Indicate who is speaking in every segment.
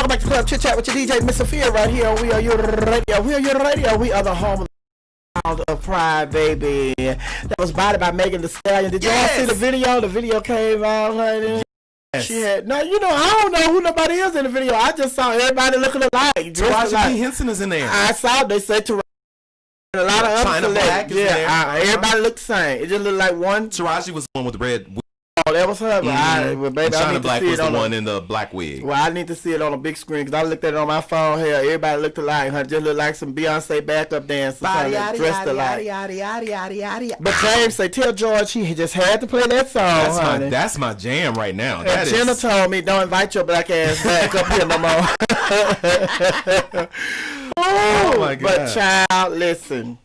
Speaker 1: Welcome back to Club Chit Chat with your DJ, Miss Sophia, right here on WERUradio. WERUradio. We are the home of Pride, baby. That was bodied by Megan Thee Stallion. Did y'all see the video? The video came out, honey. Yes. She had I don't know who nobody is in the video. I just saw everybody looking alike.
Speaker 2: Taraji P. Henson is in there.
Speaker 1: I saw they said Taraji. A lot of other
Speaker 2: Black is there.
Speaker 1: Everybody looked the same. It just looked like one.
Speaker 2: Taraji was the one with the red.
Speaker 1: Oh, that was her. Baby,
Speaker 2: China Black was the one in the black wig.
Speaker 1: Well, I need to see it on a big screen because I looked at it on my phone here. Everybody looked alike. Her just looked like some Beyonce backup dancers. Dressed alike. But James say, tell George he just had to play that song.
Speaker 2: That's my jam right now.
Speaker 1: And Jenna told me, don't invite your black ass back up here no more. Oh my God. But child, listen.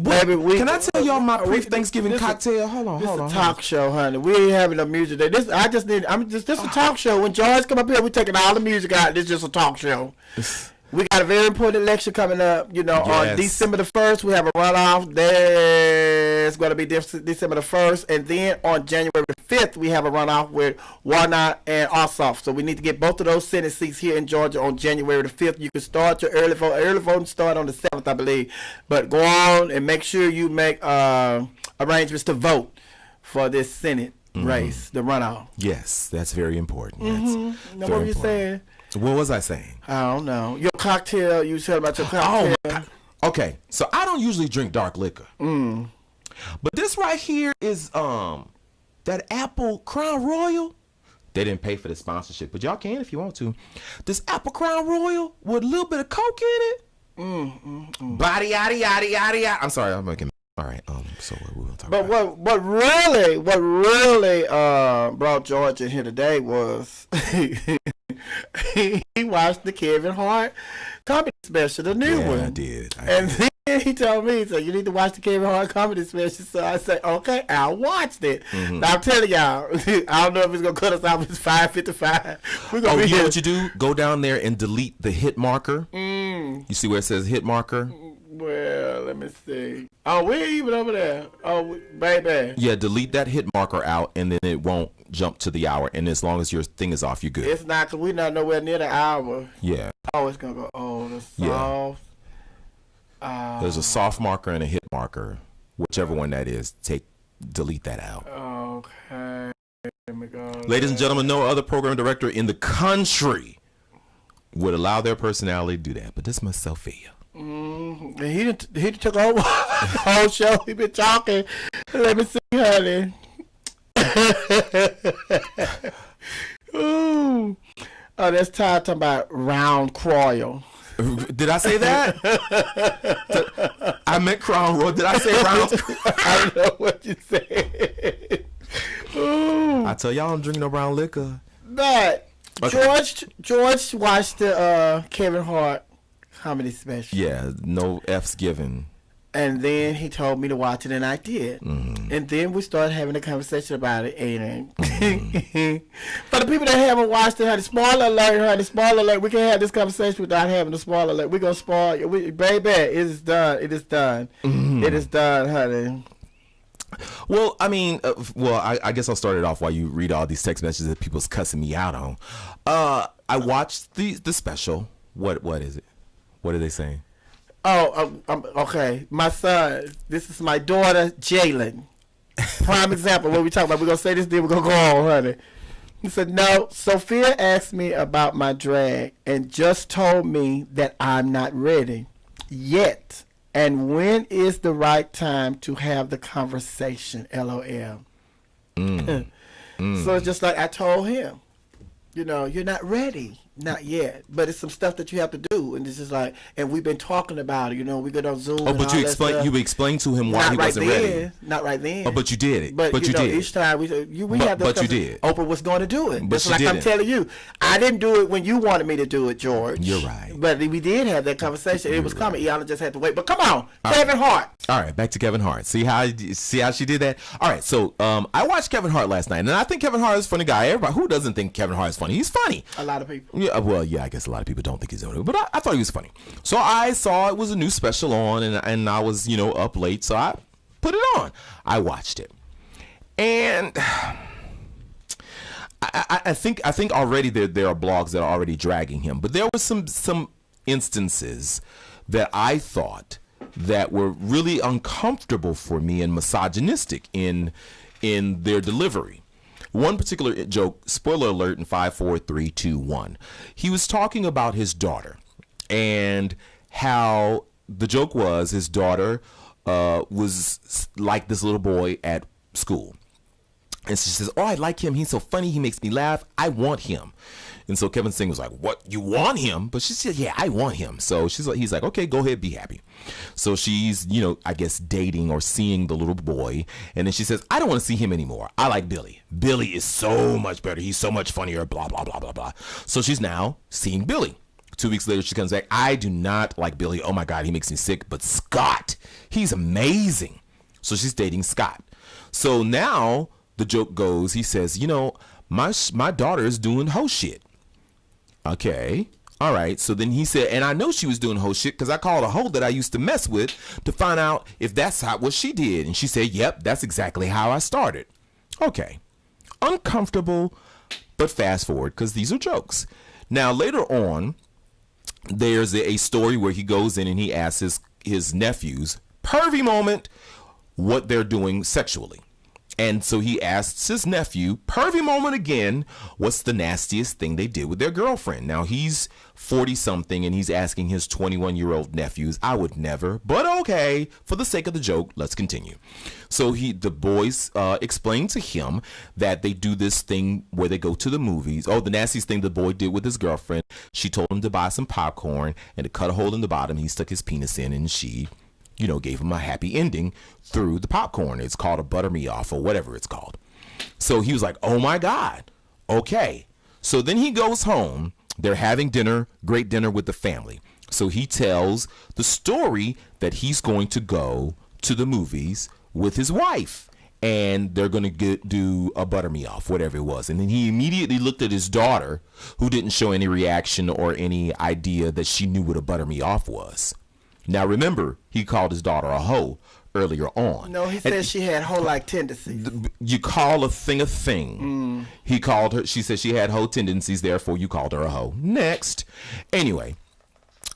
Speaker 2: Baby, can I tell y'all my pre-Thanksgiving cocktail? Hold on.
Speaker 1: This is a talk show, honey. We ain't having no music today. This a talk show. When George come up here, we taking all the music out. This is just a talk show. We got a very important election coming up. On December the 1st, we have a runoff. There's going to be December the 1st. And then on January the 5th, we have a runoff with Warnock and Ossoff. So we need to get both of those Senate seats here in Georgia on January the 5th. You can start your early vote. Early voting start on the 7th, I believe. But go on and make sure you make arrangements to vote for this Senate race, the runoff.
Speaker 2: Yes, that's very important.
Speaker 1: What were you saying?
Speaker 2: What was I saying?
Speaker 1: I don't know. Your cocktail, you said about your cocktail.
Speaker 2: Okay, so I don't usually drink dark liquor. But this right here is that Apple Crown Royal. They didn't pay for the sponsorship, but y'all can if you want to. This Apple Crown Royal with a little bit of Coke in it. Body yada yada yada yada. I'm sorry, I'm making. All right. So what we're gonna talk about?
Speaker 1: But what really brought George in here today was he watched the Kevin Hart comedy special, the new one.
Speaker 2: I did.
Speaker 1: And then he told me, so you need to watch the Kevin Hart comedy special. So I said, okay, I'll watch it. Now I'm telling y'all, I don't know if it's gonna cut us off. It's 5:55. We're gonna be
Speaker 2: you know what you do? Go down there and delete the hit marker. You see where it says hit marker?
Speaker 1: Well, let me see. Oh, we're even over there. Oh, baby.
Speaker 2: Yeah, delete that hit marker out, and then it won't jump to the hour. And as long as your thing is off, you're good.
Speaker 1: It's not, because we're not nowhere near the hour.
Speaker 2: Yeah.
Speaker 1: Oh, it's going to go, the soft.
Speaker 2: Yeah. There's a soft marker and a hit marker. Whichever one that is, delete that out.
Speaker 1: Okay. Let me go.
Speaker 2: Ladies and gentlemen, no other program director in the country would allow their personality to do that. But this is Miss Sophia.
Speaker 1: He took over the whole show. He been talking. Let me see, honey. Ooh. Oh, that's Todd talking about round croyle.
Speaker 2: Did I say that? I meant crown royal. Did I say round?
Speaker 1: I don't know what you said. Ooh.
Speaker 2: I tell y'all I'm drinking no brown liquor.
Speaker 1: But okay. George watched the Kevin Hart comedy special.
Speaker 2: Yeah, no F's given.
Speaker 1: And then he told me to watch it, and I did. And then we started having a conversation about it. And for the people that haven't watched it, honey, spoiler alert, we can't have this conversation without having a spoiler alert. We're going to spoil you. Baby, it is done. It is done. It is done, honey.
Speaker 2: Well, I mean, I guess I'll start it off while you read all these text messages that people's cussing me out on. I watched the special. What is it? What are they saying?
Speaker 1: Oh, okay. My son, this is my daughter, Jalen. Prime example. What we talking about? We're going to say this, then we're going to go on, honey. He said, no, Sophia asked me about my drag and just told me that I'm not ready yet. And when is the right time to have the conversation? LOL. So it's just like I told him, you're not ready. Not yet, but it's some stuff that you have to do, and it's just like, and we've been talking about it. We get on Zoom.
Speaker 2: Oh, but you explained to him why he wasn't ready.
Speaker 1: Not right then.
Speaker 2: Oh, but you did it.
Speaker 1: But you did. Each time we have this.
Speaker 2: But you did.
Speaker 1: Oprah was going to do it.
Speaker 2: But
Speaker 1: like I'm telling you, I didn't do it when you wanted me to do it, George.
Speaker 2: You're right.
Speaker 1: But we did have that conversation. It was coming. Iana just had to wait. But come on, Kevin Hart.
Speaker 2: All right, back to Kevin Hart. See how she did that? All right, so I watched Kevin Hart last night, and I think Kevin Hart is a funny guy. Everybody who doesn't think Kevin Hart is funny? He's funny.
Speaker 1: A lot of people.
Speaker 2: Yeah, well, yeah, I guess a lot of people don't think he's funny, but I thought he was funny. So I saw it was a new special on, and I was up late, so I put it on. I watched it, and I think already there are blogs that are already dragging him, but there were some instances that I thought that were really uncomfortable for me and misogynistic in their delivery. One particular joke, spoiler alert in 5, 4, 3, 2, 1. He was talking about his daughter and how the joke was his daughter was like this little boy at school. And she says, oh, I like him. He's so funny. He makes me laugh. I want him. And so Kevin Singh was like, what? You want him? But she said, yeah, I want him. So he's like, okay, go ahead, be happy. So she's, I guess dating or seeing the little boy. And then she says, I don't want to see him anymore. I like Billy. Billy is so much better. He's so much funnier, blah, blah, blah, blah, blah. So she's now seeing Billy. 2 weeks later, she comes back. I do not like Billy. Oh, my God, he makes me sick. But Scott, he's amazing. So she's dating Scott. So now the joke goes, he says, my daughter is doing hoe shit. Okay. All right. So then he said, and I know she was doing hoe shit because I called a hoe that I used to mess with to find out if that's what she did. And she said, yep, that's exactly how I started. Okay. Uncomfortable, but fast forward because these are jokes. Now, later on, there's a story where he goes in and he asks his nephews, pervy moment, what they're doing sexually. And so he asks his nephew, pervy moment again, what's the nastiest thing they did with their girlfriend? Now, he's 40-something, and he's asking his 21-year-old nephews. I would never, but okay, for the sake of the joke, let's continue. So the boys explain to him that they do this thing where they go to the movies. Oh, the nastiest thing the boy did with his girlfriend, she told him to buy some popcorn and to cut a hole in the bottom. He stuck his penis in, and she gave him a happy ending through the popcorn. It's called a butter me off or whatever it's called. So he was like, oh my God. Okay. So then he goes home. They're having dinner, great dinner with the family. So he tells the story that he's going to go to the movies with his wife and they're going to do a butter me off, whatever it was. And then he immediately looked at his daughter, who didn't show any reaction or any idea that she knew what a butter me off was. Now, remember, he called his daughter a hoe earlier on.
Speaker 1: No, he said she had hoe-like tendencies.
Speaker 2: You call a thing a thing. He called her, she said she had hoe tendencies, therefore you called her a hoe. Next. Anyway,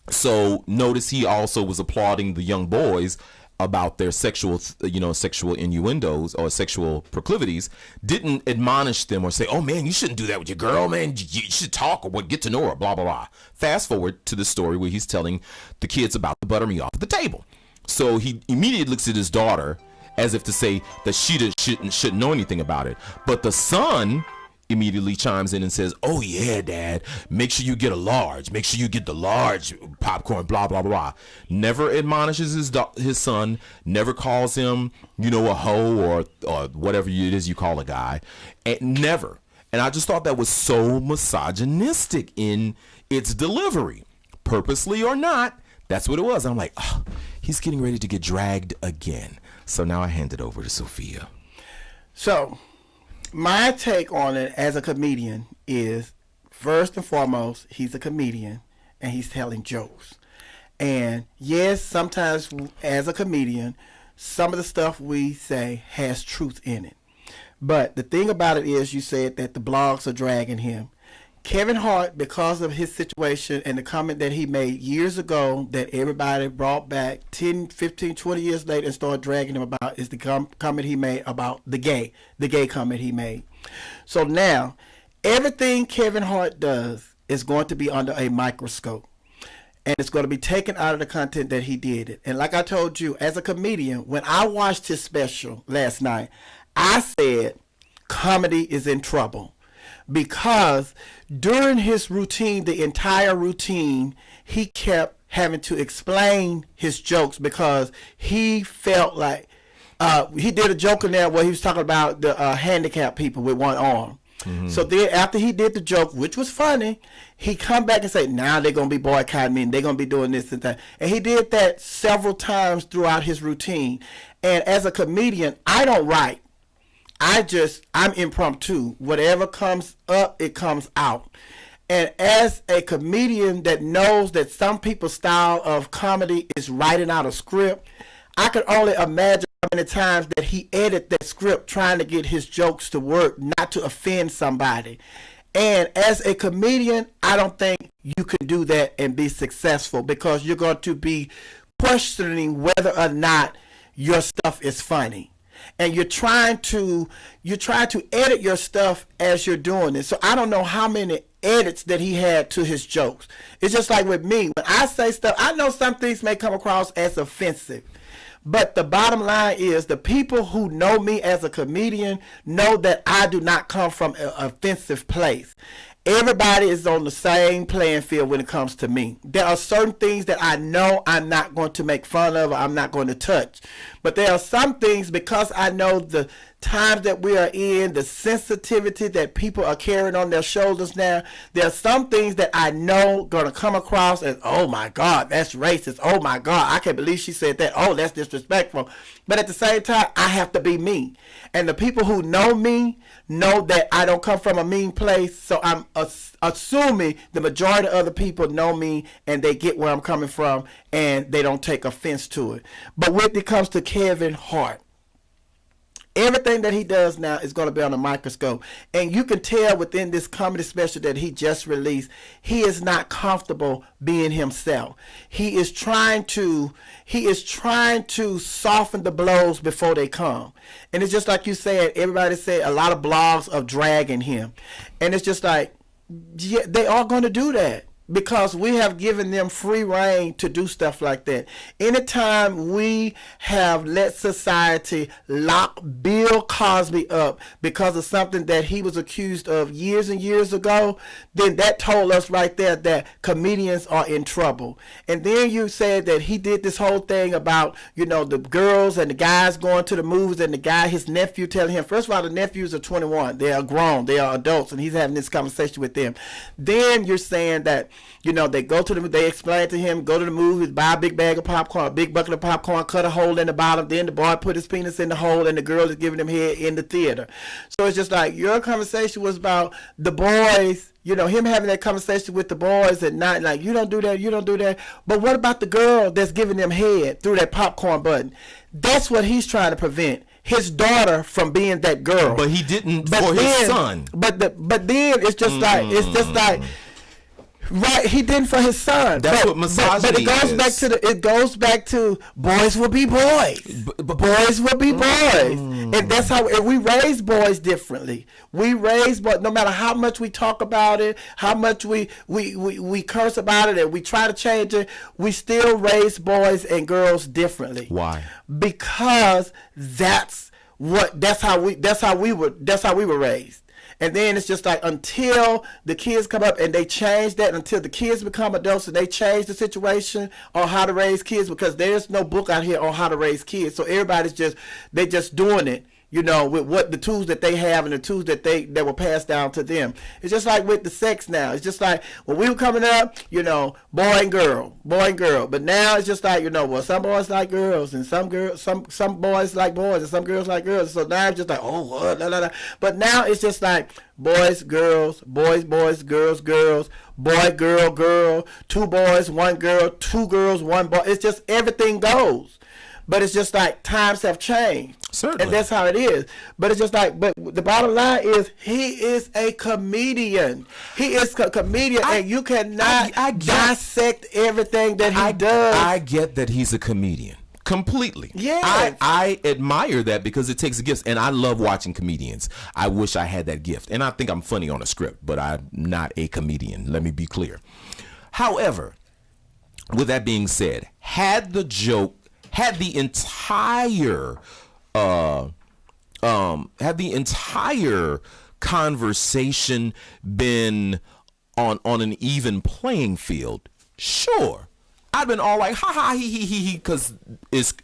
Speaker 2: so notice he also was applauding the young boys about their sexual innuendos or sexual proclivities, didn't admonish them or say, oh man, you shouldn't do that with your girl, man. You should talk or get to know her, blah, blah, blah. Fast forward to the story where he's telling the kids about the butter me off at the table. So he immediately looks at his daughter as if to say that she shouldn't know anything about it. But the son immediately chimes in and says, oh yeah, Dad, make sure you get a large. Make sure you get the large popcorn, blah, blah, blah. Never admonishes his son, never calls him, a hoe or whatever it is you call a guy. And never. And I just thought that was so misogynistic in its delivery. Purposely or not, that's what it was. I'm like, oh, he's getting ready to get dragged again. So now I hand it over to Sophia.
Speaker 1: So my take on it as a comedian is, first and foremost, he's a comedian and he's telling jokes. And yes, sometimes as a comedian, some of the stuff we say has truth in it. But the thing about it is, you said that the blogs are dragging him. Kevin Hart, because of his situation and the comment that he made years ago that everybody brought back 10, 15, 20 years later and started dragging him about, is the comment he made about the gay comment he made. So now, everything Kevin Hart does is going to be under a microscope. And it's going to be taken out of the content that he did it. And like I told you, as a comedian, when I watched his special last night, I said, comedy is in trouble. Because during his routine, the entire routine, he kept having to explain his jokes because he felt like he did a joke in there where he was talking about the handicapped people with one arm. Mm-hmm. So then after he did the joke, which was funny, he come back and say, now they're going to be boycotting me and they're going to be doing this and that. And he did that several times throughout his routine. And as a comedian, I don't write. I'm impromptu. Whatever comes up, it comes out. And as a comedian that knows that some people's style of comedy is writing out a script, I could only imagine how many times that he edited that script trying to get his jokes to work, not to offend somebody. And as a comedian, I don't think you can do that and be successful, because you're going to be questioning whether or not your stuff is funny. And you're trying to edit your stuff as you're doing it. So I don't know how many edits that he had to his jokes. It's just like with me. When I say stuff, I know some things may come across as offensive. But the bottom line is, the people who know me as a comedian know that I do not come from an offensive place. Everybody is on the same playing field when it comes to me. There are certain things that I know I'm not going to make fun of, or I'm not going to touch. But there are some things, because I know the times that we are in, the sensitivity that people are carrying on their shoulders now, there are some things that I know going to come across as, oh my God, that's racist. Oh my God, I can't believe she said that. Oh, that's disrespectful. But at the same time, I have to be me. And the people who know me know that I don't come from a mean place. So I'm assuming the majority of other people know me and they get where I'm coming from and they don't take offense to it. But when it comes to Kevin Hart, everything that he does now is going to be on a microscope. And you can tell within this comedy special that he just released, he is not comfortable being himself. He is trying to soften the blows before they come. And it's just like you said, everybody said a lot of blogs are dragging him. And it's just like, yeah, they are going to do that, because we have given them free reign to do stuff like that. Anytime we have let society lock Bill Cosby up because of something that he was accused of years and years ago, then that told us right there that comedians are in trouble. And then you said that he did this whole thing about, the girls and the guys going to the movies, and the guy, his nephew, telling him, first of all, the nephews are 21. They are grown. They are adults. And he's having this conversation with them. Then you're saying that, they explain to him, go to the movies, buy a big bag of popcorn, a big bucket of popcorn, cut a hole in the bottom. Then the boy put his penis in the hole, and the girl is giving him head in the theater. So it's just like, your conversation was about the boys, him having that conversation with the boys, and not like, you don't do that. But what about the girl that's giving them head through that popcorn button? That's what he's trying to prevent his daughter from being that girl.
Speaker 2: But he didn't his son.
Speaker 1: But then it's just like. Right, he didn't for his son.
Speaker 2: That's what misogyny is.
Speaker 1: But it goes back to boys will be boys. Boys will be boys. And that's how we raise boys differently. We raise boys, no matter how much we talk about it, how much we curse about it, and we try to change it, we still raise boys and girls differently.
Speaker 2: Why?
Speaker 1: Because that's how we were raised. And then it's just like, until the kids come up and they change that, until the kids become adults and they change the situation on how to raise kids, because there's no book out here on how to raise kids. So everybody's just doing it, with what the tools that they have and the tools that were passed down to them. It's just like with the sex now. It's just like when we were coming up, boy and girl. But now it's just like, some boys like girls, and some boys like boys, and some girls like girls. So now it's just like, oh, what, la, la, la. But now it's just like boys, girls, boys, girls, boy, girl, two boys, one girl, two girls, one boy. It's just, everything goes. But it's just like, times have changed.
Speaker 2: Certainly.
Speaker 1: And that's how it is. But it's just like, but the bottom line is, he is a comedian. He is a comedian, and you cannot dissect everything that he does.
Speaker 2: I get that he's a comedian. Completely.
Speaker 1: Yeah.
Speaker 2: I admire that, because it takes a gift, and I love watching comedians. I wish I had that gift. And I think I'm funny on a script, but I'm not a comedian. Let me be clear. However, with that being said, had the entire conversation been on an even playing field, sure, I'd been all like, ha ha, he, because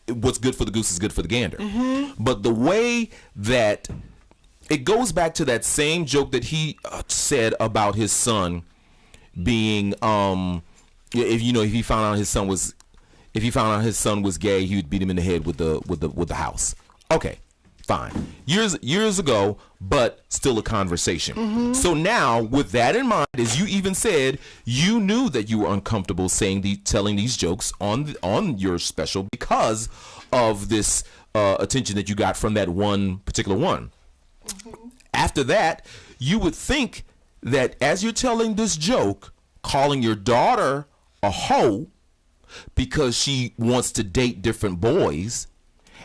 Speaker 2: what's good for the goose is good for the gander. Mm-hmm. But the way that it goes back to that same joke that he said about his son being, if he found out his son was gay, he would beat him in the head with the house. Okay, fine. Years ago, but still a conversation. Mm-hmm. So now, with that in mind, as you even said, you knew that you were uncomfortable telling these jokes on your special because of this attention that you got from that one particular one. Mm-hmm. After that, you would think that as you're telling this joke, calling your daughter a hoe because she wants to date different boys,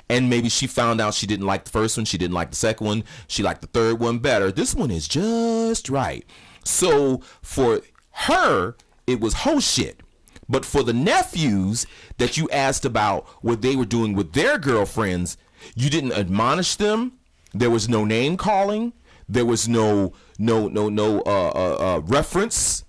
Speaker 2: and maybe she found out she didn't like the first one, she didn't like the second one, she liked the third one better. This one is just right. So for her, it was hoe shit. But for the nephews that you asked about what they were doing with their girlfriends, you didn't admonish them. There was no name calling. There was no reference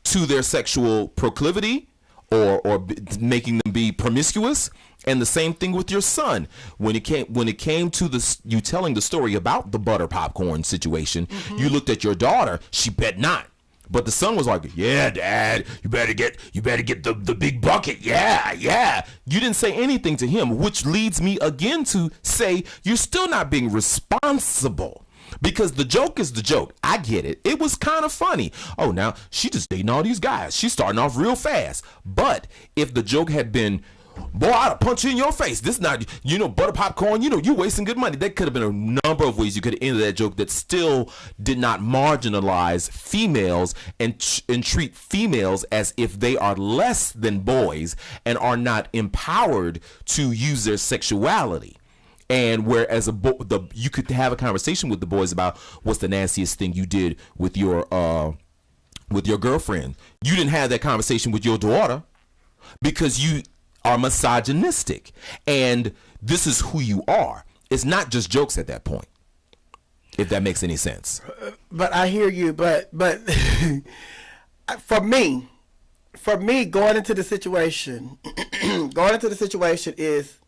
Speaker 2: to their sexual proclivity or making them be promiscuous. And the same thing with your son. When it came to you telling the story about the butter popcorn situation, mm-hmm. you looked at your daughter. She bet not. But the son was like, "Yeah, Dad, you better get the big bucket. Yeah." You didn't say anything to him, which leads me again to say you're still not being responsible. Because the joke is the joke. I get it. It was kind of funny. Oh, now she just dating all these guys. She's starting off real fast. But if the joke had been, "Boy, I'd punch you in your face. This not, butter popcorn, you wasting good money." There could have been a number of ways you could have ended that joke that still did not marginalize females and treat females as if they are less than boys and are not empowered to use their sexuality. And whereas you could have a conversation with the boys about what's the nastiest thing you did with your girlfriend. You didn't have that conversation with your daughter because you are misogynistic, and this is who you are. It's not just jokes at that point, if that makes any sense.
Speaker 1: But I hear you. But for me, going into the situation is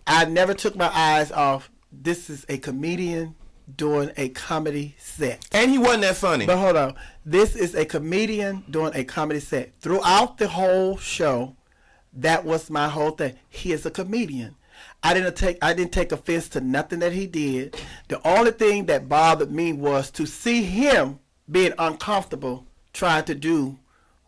Speaker 1: I never took my eyes off. This is a comedian doing a comedy set,
Speaker 2: and he wasn't that funny.
Speaker 1: But hold on, this is a comedian doing a comedy set throughout the whole show. That was my whole thing. He is a comedian. I didn't take offense to nothing that he did. The only thing that bothered me was to see him being uncomfortable trying to do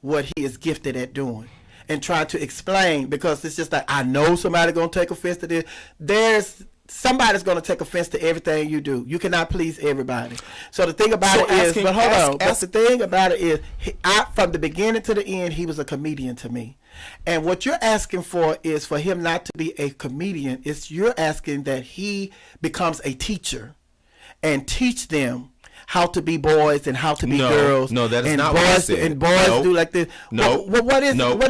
Speaker 1: what he is gifted at doing and trying to explain, because it's just like, I know somebody's going to take offense to this. Somebody's going to take offense to everything you do. You cannot please everybody. So the thing about the thing about it is, from the beginning to the end, he was a comedian to me. And what you're asking for is for him not to be a comedian. You're asking that he becomes a teacher and teach them how to be boys and how to be girls.
Speaker 2: No, that is not what I said.
Speaker 1: And boys do like this. What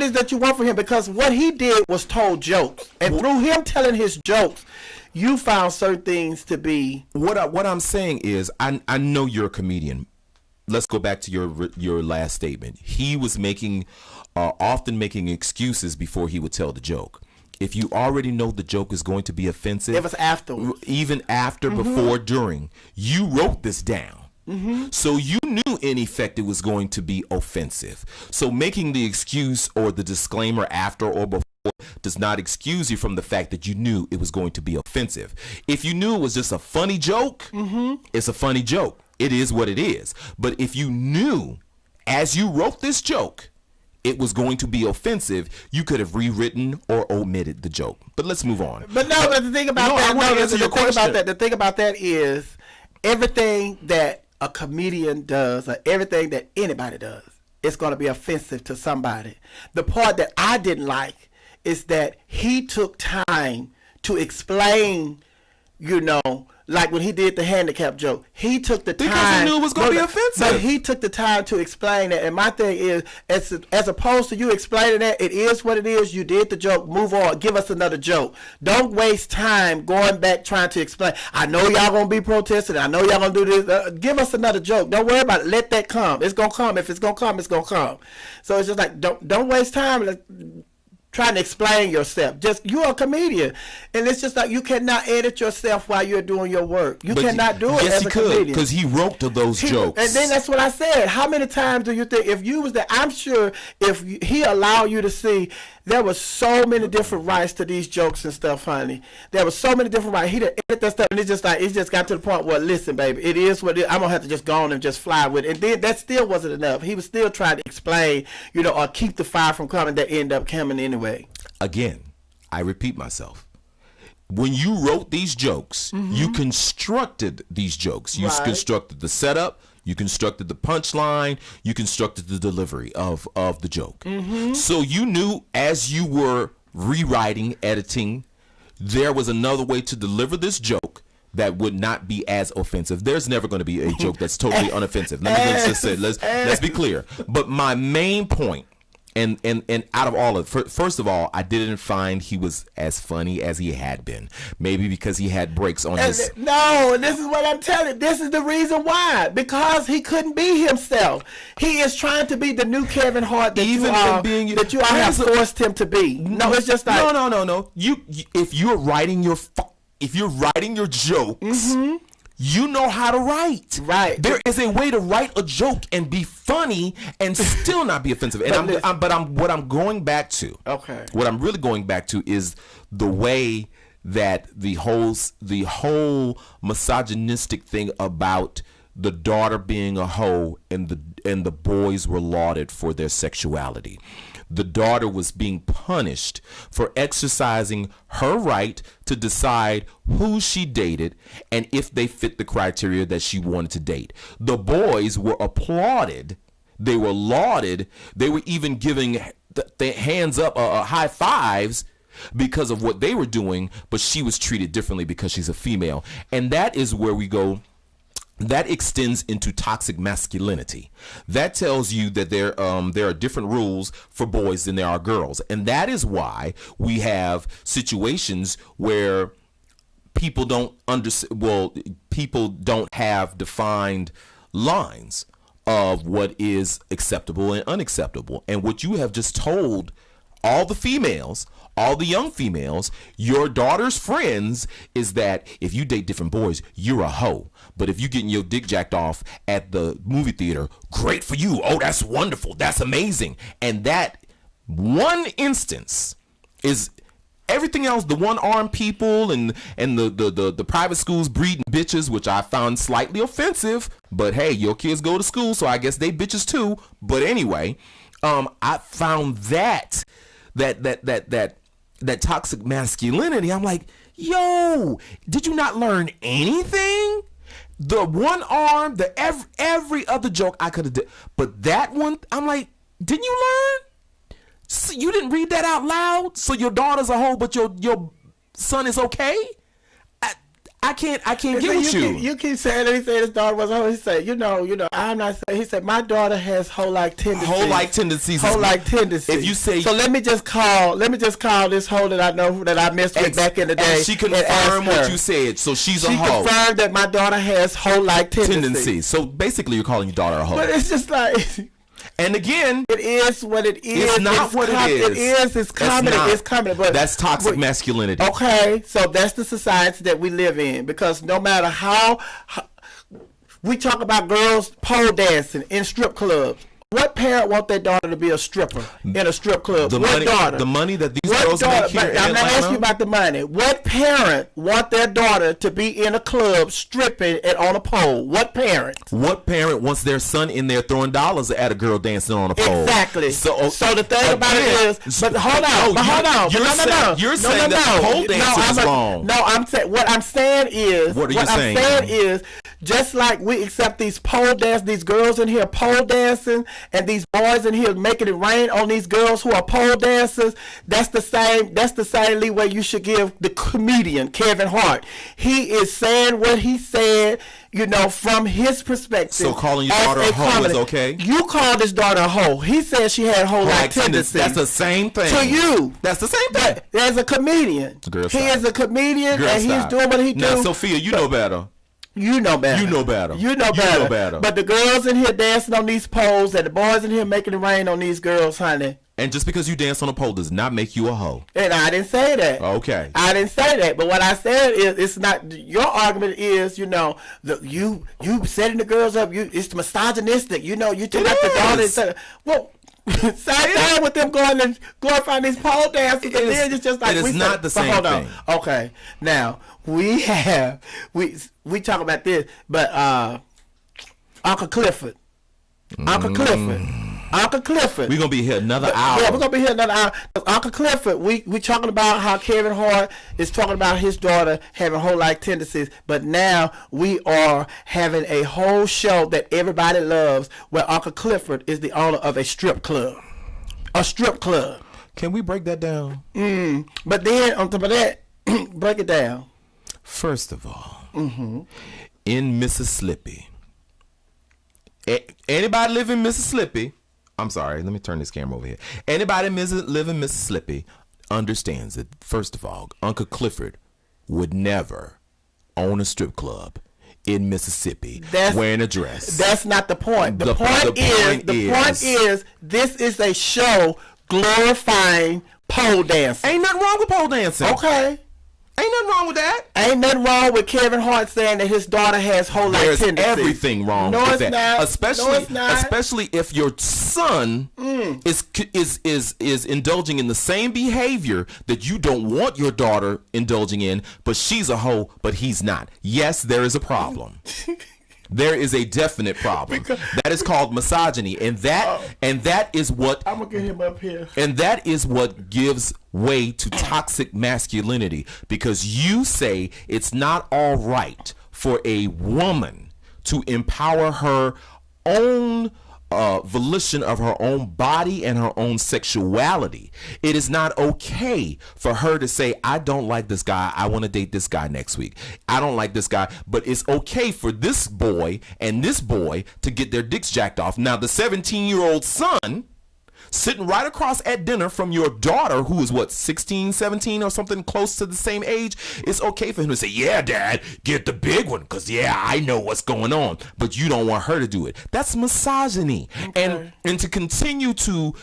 Speaker 1: is that you want from him? Because what he did was told jokes. And through him telling his jokes, you found certain things to be.
Speaker 2: What I'm saying is, I know you're a comedian. Let's go back to your last statement. He was often making excuses before he would tell the joke. If you already know the joke is going to be offensive,
Speaker 1: it was afterwards.
Speaker 2: Even after, mm-hmm. before, during, you wrote this down. Mm-hmm. So you knew in effect it was going to be offensive. So making the excuse or the disclaimer after or before does not excuse you from the fact that you knew it was going to be offensive. If you knew it was just a funny joke, mm-hmm. it's a funny joke. It is what it is. But if you knew as you wrote this joke it was going to be offensive, you could have rewritten or omitted the joke. But let's move on.
Speaker 1: But the thing about the thing about that is everything that a comedian does or everything that anybody does, it's going to be offensive to somebody. The part that I didn't like is that he took time to explain, like when he did the handicap joke, he took the time.
Speaker 2: Because he knew it was going to be offensive.
Speaker 1: But he took the time to explain that. And my thing is, as opposed to you explaining that, it is what it is. You did the joke. Move on. Give us another joke. Don't waste time going back trying to explain. I know y'all going to be protesting. I know y'all going to do this. Give us another joke. Don't worry about it. Let that come. It's going to come. If it's going to come, it's going to come. So it's just like, don't waste time trying to explain yourself. You're a comedian, and it's just like you cannot edit yourself while you're doing your work. You cannot do it as a comedian.
Speaker 2: Because he wrote to those jokes.
Speaker 1: And then that's what I said. How many times do you think, if you was there, I'm sure if he allowed you to see, there was so many different rights to these jokes and stuff, honey. There was so many different rights. He didn't edit that stuff, and it just got to the point where, listen, baby, it is what it is. I'm going to have to just go on and just fly with it. And then that still wasn't enough. He was still trying to explain, or keep the fire from coming that ended up coming anyway.
Speaker 2: Again, I repeat myself. when you wrote these jokes, you constructed these jokes. You constructed the setup, you constructed the punchline, you constructed the delivery of the joke. So you knew as you were rewriting, editing, there was another way to deliver this joke that would not be as offensive. There's never going to be a joke that's totally unoffensive. Let me just say, let's be clear. But my main point, and out of all of it, first of all, I didn't find he was as funny as he had been. Maybe because he had breaks on his...
Speaker 1: No, this is what I'm telling you. This is the reason why. Because he couldn't be himself. He is trying to be the new Kevin Hart that you all have forced him to be. No, it's just like...
Speaker 2: No. If you're writing your jokes... You know how to write.
Speaker 1: Right.
Speaker 2: There is a way to write a joke and be funny and still not be offensive. And what I'm going back to.
Speaker 1: Okay.
Speaker 2: What I'm really going back to is the way that the whole misogynistic thing about the daughter being a hoe and the boys were lauded for their sexuality. The daughter was being punished for exercising her right to decide who she dated and if they fit the criteria that she wanted to date. The boys were applauded. They were lauded. They were even giving the hands up, high fives because of what they were doing, but she was treated differently because she's a female. And that is where we go. That extends into toxic masculinity. That tells you that there are different rules for boys than there are girls. And that is why we have situations where people don't people don't have defined lines of what is acceptable and unacceptable. And what you have just told all the females, all the young females, your daughter's friends, is that if you date different boys, you're a hoe. But if you're getting your dick jacked off at the movie theater, great for you. Oh, that's wonderful. That's amazing. And that one instance is everything else. The one-armed people and the private schools breeding bitches, which I found slightly offensive. But hey, your kids go to school, so I guess they bitches too. But anyway, I found that toxic masculinity. I'm like, yo, did you not learn anything? The one arm, every other joke I could have did, but that one, I'm like, didn't you learn? So you didn't read that out loud? So your daughter's a hoe, but your son is okay? I can't get with you.
Speaker 1: You keep saying that he said his daughter was a hoe. He said, you know, I'm not saying. He said my daughter has hoe-like tendencies.
Speaker 2: Hoe-like tendencies.
Speaker 1: Hoe-like tendencies.
Speaker 2: If you say
Speaker 1: so, let me just call this hoe that I know that I messed with back in the day.
Speaker 2: And she confirmed what you said. So she's a hoe.
Speaker 1: She confirmed that my daughter has hoe-like tendencies.
Speaker 2: So basically, you're calling your daughter a hoe.
Speaker 1: But it's just like.
Speaker 2: And again,
Speaker 1: it is what it is.
Speaker 2: It's not what it is.
Speaker 1: It is. It's comedy. It's comedy. But
Speaker 2: that's toxic masculinity.
Speaker 1: Okay, so that's the society that we live in. Because no matter how we talk about girls pole dancing in strip clubs, what parent want their daughter to be a stripper in a strip club?
Speaker 2: The money that these girls make here in Atlanta?
Speaker 1: I'm not asking you about the money. What parent want their daughter to be in a club stripping and on a pole? What parent?
Speaker 2: What parent wants their son in there throwing dollars at a girl dancing on a pole?
Speaker 1: Exactly. So the thing about it is, but hold on.
Speaker 2: You're saying that the pole dancing is wrong.
Speaker 1: No, I'm saying what I'm saying is.
Speaker 2: What are you saying?
Speaker 1: What I'm saying is, just like we accept these pole dance, these girls in here pole dancing, and these boys in here making it rain on these girls who are pole dancers, that's the same leeway you should give the comedian Kevin Hart. He is saying what he said, from his perspective.
Speaker 2: So calling your daughter a hoe is okay?
Speaker 1: You called his daughter a hoe. He said she had hoe-like tendencies.
Speaker 2: That's the same thing.
Speaker 1: To you.
Speaker 2: That's the same thing.
Speaker 1: As a comedian. He is a comedian, and he's doing what he do.
Speaker 2: Now, Sophia, you know better.
Speaker 1: You know better.
Speaker 2: You know better.
Speaker 1: You know better. But the girls in here dancing on these poles and the boys in here making it rain on these girls, honey.
Speaker 2: And just because you dance on a pole does not make you a hoe.
Speaker 1: And I didn't say that.
Speaker 2: Okay.
Speaker 1: I didn't say that. But what I said is, it's not. Your argument is, you setting the girls up. It's misogynistic. You took out the daughter. Well. Same thing with them going find these pole dancers, and then it's just like
Speaker 2: it is not the same thing.
Speaker 1: Okay, now we talk about this, but Uncle Clifford Uncle Clifford.
Speaker 2: We're gonna be here another hour.
Speaker 1: Yeah, we're gonna be here another hour. Uncle Clifford, we talking about how Kevin Hart is talking about his daughter having whole life tendencies, but now we are having a whole show that everybody loves, where Uncle Clifford is the owner of a strip club. A strip club.
Speaker 2: Can we break that down?
Speaker 1: But then on top of that, break it down.
Speaker 2: First of all, in Mississippi, anybody live in Mississippi? I'm sorry, let me turn this camera over here. Anybody live in Mississippi understands that, first of all, Uncle Clifford would never own a strip club in Mississippi wearing a dress.
Speaker 1: That's not the point. The point is this is a show glorifying pole dancing.
Speaker 2: Ain't nothing wrong with pole dancing.
Speaker 1: Okay.
Speaker 2: Ain't nothing wrong with that.
Speaker 1: Ain't nothing wrong with Kevin Hart saying that his daughter has whole life tendencies.
Speaker 2: There's everything wrong with that.
Speaker 1: Not.
Speaker 2: Especially if your son is indulging in the same behavior that you don't want your daughter indulging in, but she's a hoe, but he's not. Yes, there is a problem. There is a definite problem. That is called misogyny, and that is what
Speaker 1: I'm gonna get him up here.
Speaker 2: And that is what gives way to toxic masculinity, because you say it's not all right for a woman to empower her own volition of her own body and her own sexuality. It is not okay for her to say, I don't like this guy, I want to date this guy next week. I don't like this guy. But it's okay for this boy and this boy to get their dicks jacked off. Now, the 17-year-old son sitting right across at dinner from your daughter, who is what, 16, 17 or something close to the same age, it's okay for him to say, yeah, Dad, get the big one, because yeah, I know what's going on, but you don't want her to do it. That's misogyny. Okay. And to continue to,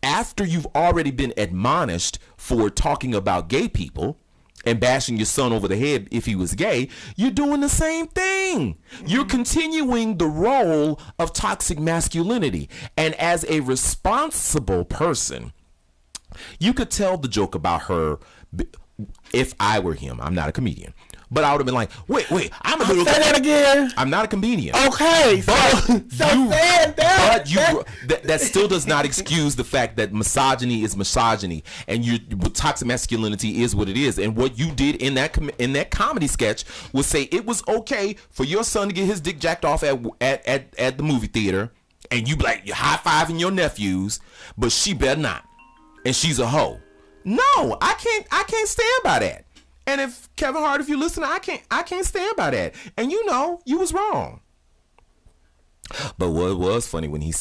Speaker 2: after you've already been admonished for talking about gay people and bashing your son over the head if he was gay, you're doing the same thing. You're continuing the role of toxic masculinity. And as a responsible person, you could tell the joke about her. If I were him, I'm not a comedian, but I would have been like, wait, I'm a little.
Speaker 1: Say that again.
Speaker 2: I'm not a comedian.
Speaker 1: Okay,
Speaker 2: that still does not excuse the fact that misogyny is misogyny, and toxic masculinity is what it is. And what you did in that comedy sketch was say it was okay for your son to get his dick jacked off at the movie theater, and you like you're high fiving your nephews, but she better not, and she's a hoe. No, I can't stand by that. And if Kevin Hart, if you're listening, I can't stand by that. And you know, you was wrong. But what was funny when he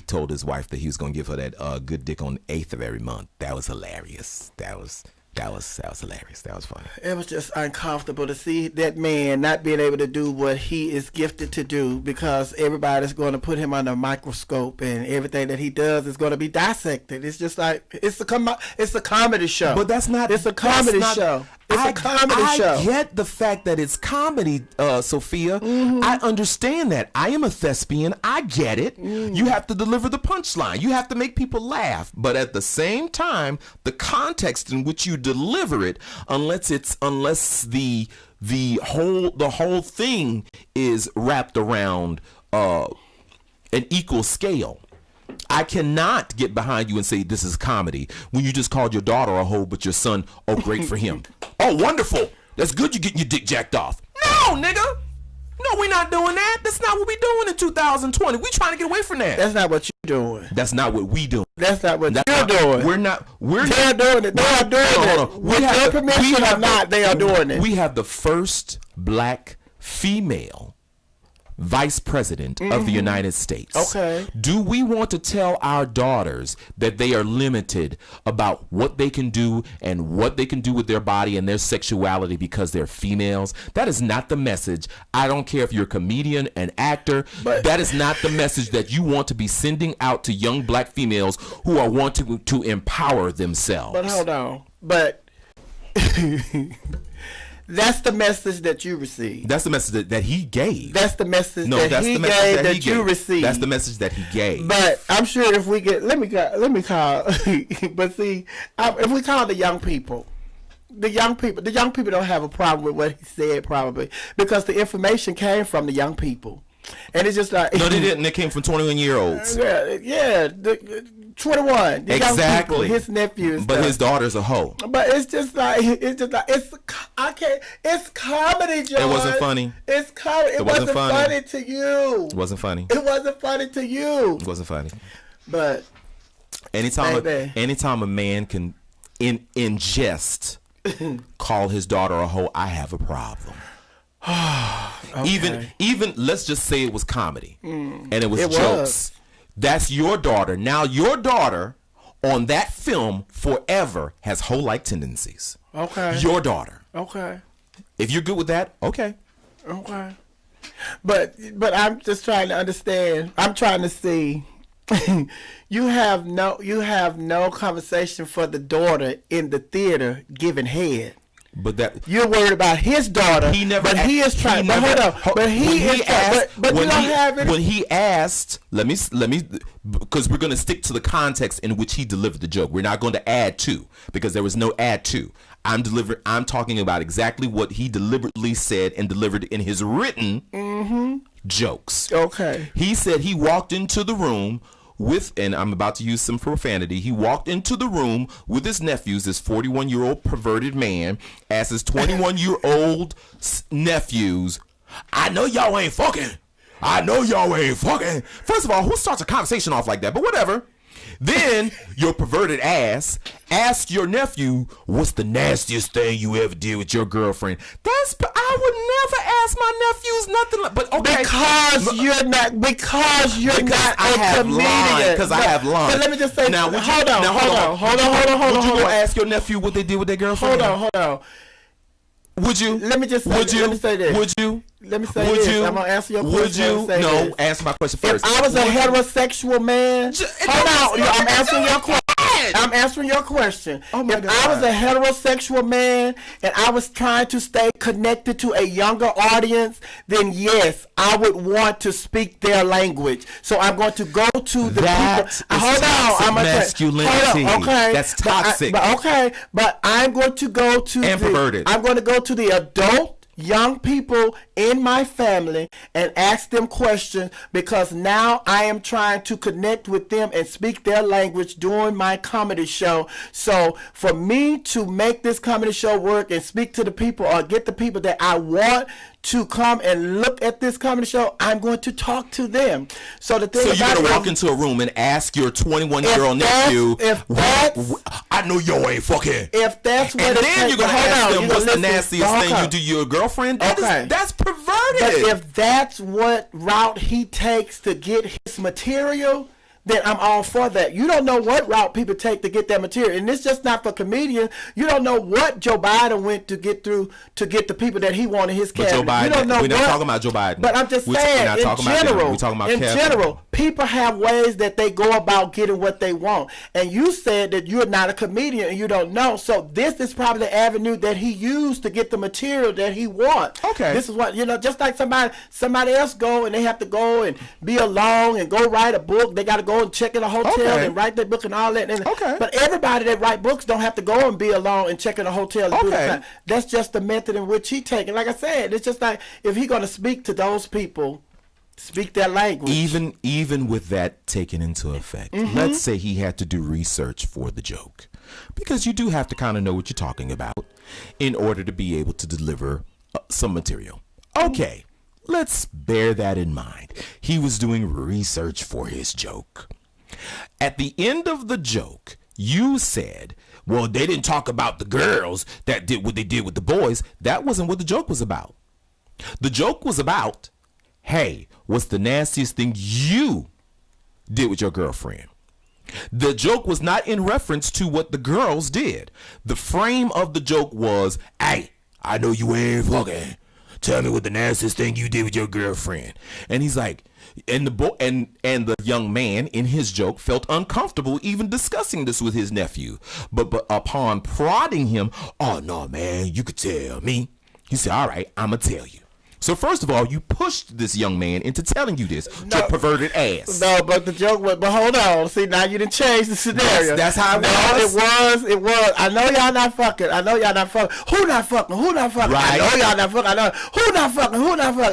Speaker 2: told his wife that he was gonna give her that good dick on the 8th of every month. That was hilarious. That was hilarious. That was funny.
Speaker 1: It was just uncomfortable to see that man not being able to do what he is gifted to do, because everybody's going to put him under a microscope, and everything that he does is going to be dissected. It's just like it's a comedy show.
Speaker 2: But that's not.
Speaker 1: It's a comedy show. It's a comedy show.
Speaker 2: I get the fact that it's comedy, Sophia. I understand that. I am a thespian. I get it. You have to deliver the punchline. You have to make people laugh. But at the same time, the context in which you deliver it, unless the whole thing is wrapped around an equal scale. I cannot get behind you and say this is comedy when you just called your daughter a hoe, but your son, oh, great for him. Oh, wonderful. That's good you're getting your dick jacked off. No, nigga. No, we're not doing that. That's not what we're doing in 2020. We're trying to get away from that.
Speaker 1: That's not what you're doing.
Speaker 2: That's not what we doing.
Speaker 1: That's not what you're doing.
Speaker 2: They're
Speaker 1: doing it. They are doing it. With your permission or not, they are doing it.
Speaker 2: We have the first black female Vice President of the United States.
Speaker 1: Okay.
Speaker 2: Do we want to tell our daughters that they are limited about what they can do and what they can do with their body and their sexuality because they're females? That is not the message. I don't care if you're a comedian, an actor, but that is not the message that you want to be sending out to young black females who are wanting to empower themselves.
Speaker 1: But hold on. But that's the message that you received.
Speaker 2: That's the message that he gave.
Speaker 1: That's the message that you received.
Speaker 2: That's the message that he gave.
Speaker 1: But I'm sure if we get, let me call. But see, if we call the young people don't have a problem with what he said, probably because the information came from the young people. And it's just like...
Speaker 2: No, they didn't. They came from 21-year-olds.
Speaker 1: Yeah. 21.
Speaker 2: Exactly.
Speaker 1: His nephew.
Speaker 2: But his daughter's a hoe.
Speaker 1: But it's comedy, George.
Speaker 2: It wasn't funny.
Speaker 1: It's comedy. It wasn't funny to you.
Speaker 2: It wasn't funny.
Speaker 1: It wasn't funny to you.
Speaker 2: It wasn't funny.
Speaker 1: But
Speaker 2: anytime a man can in jest call his daughter a hoe, I have a problem. Okay. Even let's just say it was comedy and it was jokes. That's your daughter. Now your daughter on that film forever has hoe-like tendencies.
Speaker 1: Okay.
Speaker 2: Your daughter.
Speaker 1: Okay.
Speaker 2: If you're good with that, okay.
Speaker 1: Okay. But I'm just trying to understand. I'm trying to see. You have no conversation for the daughter in the theater giving head.
Speaker 2: But that
Speaker 1: you're worried about his daughter. He never. But he is trying. But hold on. But he is. But you don't have it.
Speaker 2: When he asked, let me, because we're going to stick to the context in which he delivered the joke. We're not going to add to, because there was no add to. I'm talking about exactly what he deliberately said and delivered in his written jokes.
Speaker 1: Okay.
Speaker 2: He said he walked into the room with, and I'm about to use some profanity, he walked into the room with his nephews, this 41-year-old perverted man, asked his 21-year-old nephews, I know y'all ain't fucking. I know y'all ain't fucking. First of all, who starts a conversation off like that? But whatever. Then your perverted ass asked your nephew, what's the nastiest thing you ever did with your girlfriend? I would never ask my nephews nothing like, but okay.
Speaker 1: Because you're not a comedian.
Speaker 2: Because I have lines.
Speaker 1: But let me just say,
Speaker 2: now,
Speaker 1: hold on.
Speaker 2: Would you go ask your nephew what they did with their girlfriend?
Speaker 1: Hold on.
Speaker 2: Would you?
Speaker 1: Let me just say, let me say this.
Speaker 2: Would you?
Speaker 1: Let me say this. I'm going to answer your question.
Speaker 2: Would you? No, answer my question first.
Speaker 1: If I was a heterosexual man, hold on. I'm answering your question. I'm answering your question.
Speaker 2: Oh my
Speaker 1: God.
Speaker 2: God.
Speaker 1: I was a heterosexual man and I was trying to stay connected to a younger audience, then yes, I would want to speak their language. So I'm going to go to the
Speaker 2: people.
Speaker 1: Hold on. I'm
Speaker 2: masculinity.
Speaker 1: Okay.
Speaker 2: That's toxic.
Speaker 1: But I'm going to go to I'm going to go to the adult young people in my family and ask them questions, because now I am trying to connect with them and speak their language during my comedy show. So for me to make this comedy show work and speak to the people or get the people that I want to come and look at this comedy show, I'm going to talk to them. So the thing
Speaker 2: so you're going to walk into a room and ask your 21-year-old nephew, I know y'all ain't fucking.
Speaker 1: If that's what
Speaker 2: and then you're going to ask them what's the nastiest thing you do to your girlfriend. That's perverted.
Speaker 1: But if that's what route he takes to get his material, then I'm all for that. You don't know what route people take to get that material. And it's just not for comedians. You don't know what Joe Biden went to get through to get the people that he wanted his cabinet.
Speaker 2: Joe Biden,
Speaker 1: you don't know
Speaker 2: we're not talking about Joe Biden.
Speaker 1: But I'm just saying, in general, people have ways that they go about getting what they want. And you said that you're not a comedian and you don't know. So this is probably the avenue that he used to get the material that he wants.
Speaker 2: Okay.
Speaker 1: This is what, just like somebody else go and they have to go and be alone and go write a book. They got to go and check in a hotel and write their book and all that. But everybody that write books don't have to go and be alone and check in a hotel. And do that. That's just the method in which he take. And like I said, it's just like if he gonna speak to those people, speak their language.
Speaker 2: Even with that taken into effect, let's say he had to do research for the joke, because you do have to kind of know what you're talking about in order to be able to deliver some material. Okay. Let's bear that in mind. He was doing research for his joke. At the end of the joke, you said, well, they didn't talk about the girls that did what they did with the boys. That wasn't what the joke was about. The joke was about, hey, what's the nastiest thing you did with your girlfriend? The joke was not in reference to what the girls did. The frame of the joke was, hey, I know you ain't fucking. Tell me what the nastiest thing you did with your girlfriend. And he's like, and the young man in his joke felt uncomfortable even discussing this with his nephew. But upon prodding him, oh no, man, you could tell me. He said, all right, I'm gonna tell you. So first of all, you pushed this young man into telling you this. Your perverted ass.
Speaker 1: No, but the joke was, but hold on. See, now you didn't change the scenario.
Speaker 2: That's how it was.
Speaker 1: It was. I know y'all not fucking. Who not fucking? Right. I know y'all not fucking. I know. Who not fucking?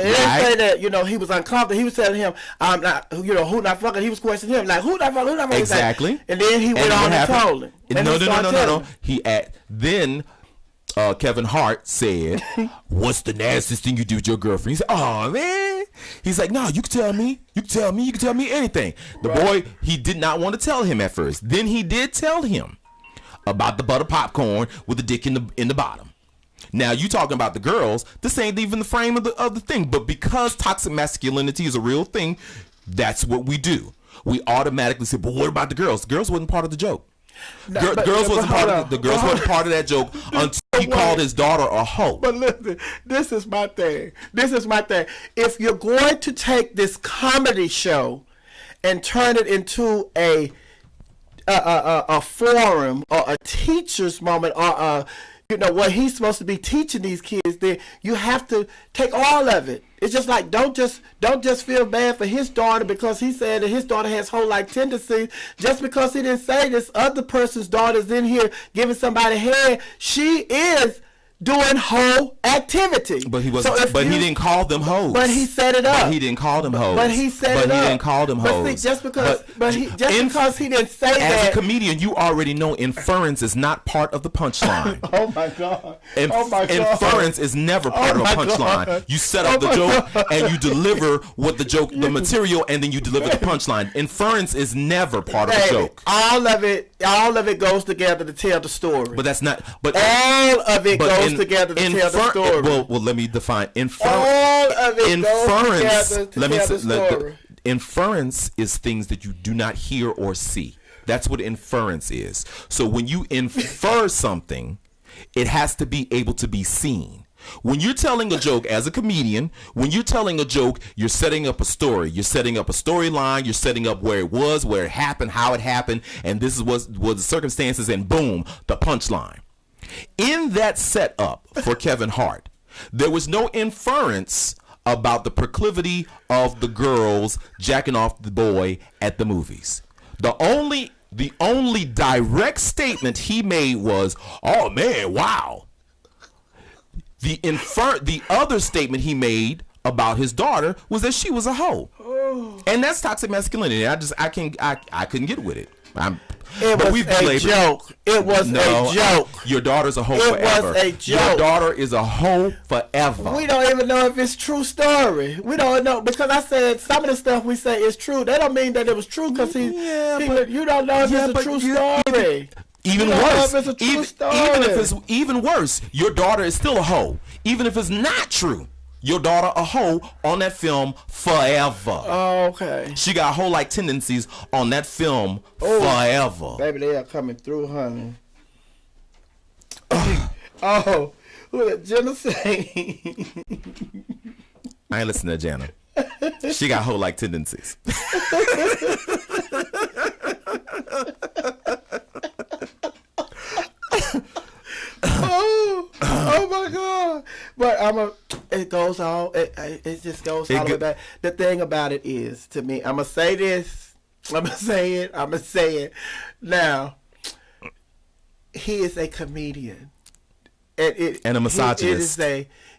Speaker 1: It didn't say that, he was uncomfortable. He was telling him, I'm not, who not fucking. He was questioning him, like, who not fucking?
Speaker 2: Exactly.
Speaker 1: And then he went on and told him.
Speaker 2: No. Then Kevin Hart said, what's the nastiest thing you do with your girlfriend? He said, oh, man. He's like, no, you can tell me. You can tell me anything. The boy, he did not want to tell him at first. Then he did tell him about the butter popcorn with the dick in the bottom. Now, you talking about the girls. This ain't even the frame of the thing. But because toxic masculinity is a real thing, that's what we do. We automatically say, but what about the girls? The girls wasn't part of the joke. Girls wasn't part of that joke until he called his daughter a hoe.
Speaker 1: But listen, this is my thing. If you're going to take this comedy show and turn it into a forum or a teacher's moment or what he's supposed to be teaching these kids, then you have to take all of it. It's just like, don't just feel bad for his daughter because he said that his daughter has hoe-like tendencies. Just because he didn't say this other person's daughter's in here giving somebody head, she is doing hoe activity.
Speaker 2: But he didn't call them hoes.
Speaker 1: But he set it up.
Speaker 2: But he didn't call them hoes.
Speaker 1: But he set it up.
Speaker 2: He didn't call them hoes.
Speaker 1: But see, just because he didn't say that.
Speaker 2: As a comedian, you already know inference is not part of the punchline.
Speaker 1: Oh my God.
Speaker 2: Inference is never part of a punchline. You set up the joke and you deliver what the material, and then you deliver the punchline. Inference is never part of the joke.
Speaker 1: All of it goes together to tell the story.
Speaker 2: But that's not. But
Speaker 1: all of it goes together to tell the story.
Speaker 2: Well, let me define inference.
Speaker 1: All of it goes together to tell the story.
Speaker 2: Inference is things that you do not hear or see. That's what inference is. So when you infer something, it has to be able to be seen. When you're telling a joke as a comedian, you're setting up a story. You're setting up a storyline. You're setting up where it was, where it happened, how it happened, and this is what the circumstances, and boom, the punchline. In that setup for Kevin Hart, there was no inference about the proclivity of the girls jacking off the boy at the movies. The only direct statement he made was, "Oh man, wow." The other statement he made about his daughter was that she was a hoe, and that's toxic masculinity. I couldn't get with it.
Speaker 1: It was a joke. It was a joke.
Speaker 2: Your daughter's a hoe forever.
Speaker 1: It was a joke.
Speaker 2: Your daughter is a hoe forever.
Speaker 1: We don't even know if it's true story. We don't know, because I said some of the stuff we say is true. That don't mean that it was true, because you don't know if it's a true story.
Speaker 2: Even worse, even if it's even worse, your daughter is still a hoe. Even if it's not true, your daughter a hoe on that film forever.
Speaker 1: Oh, okay.
Speaker 2: She got hoe-like tendencies on that film forever.
Speaker 1: Baby, they are coming through, honey. Look at Jenna saying.
Speaker 2: I ain't listening to Jenna. She got hoe-like tendencies.
Speaker 1: Oh my God! But it goes on. It just goes all the way back. The thing about it is, to me, I'm gonna say this. I'm gonna say it. Now, he is a comedian,
Speaker 2: and a misogynist.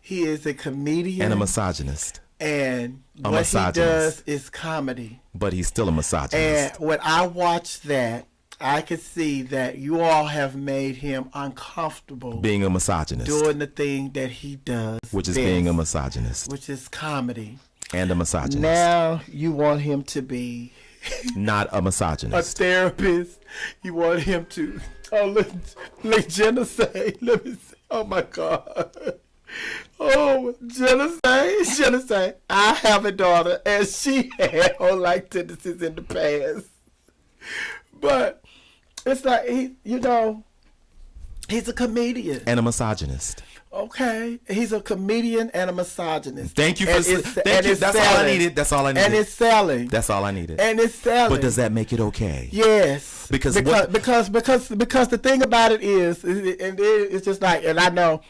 Speaker 1: He is a comedian
Speaker 2: and a misogynist.
Speaker 1: And what he does is comedy.
Speaker 2: But he's still a misogynist.
Speaker 1: And when I watched that, I could see that you all have made him uncomfortable
Speaker 2: being a misogynist,
Speaker 1: doing the thing that he does,
Speaker 2: which is being a misogynist,
Speaker 1: which is comedy,
Speaker 2: and a misogynist.
Speaker 1: Now you want him to be
Speaker 2: not a misogynist,
Speaker 1: a therapist. You want him to. Oh, let Jenna say. Let me say. Oh my God. Oh, Jenna say, I have a daughter, and she had like tendencies in the past, but. It's like he's a comedian
Speaker 2: and a misogynist.
Speaker 1: Okay, he's a comedian and a misogynist.
Speaker 2: Thank you for thank you. That's all I needed. That's all I needed.
Speaker 1: And it's selling.
Speaker 2: That's all I needed.
Speaker 1: And it's selling.
Speaker 2: But does that make it okay?
Speaker 1: Yes.
Speaker 2: Because
Speaker 1: the thing about it is, and it's just like, and I know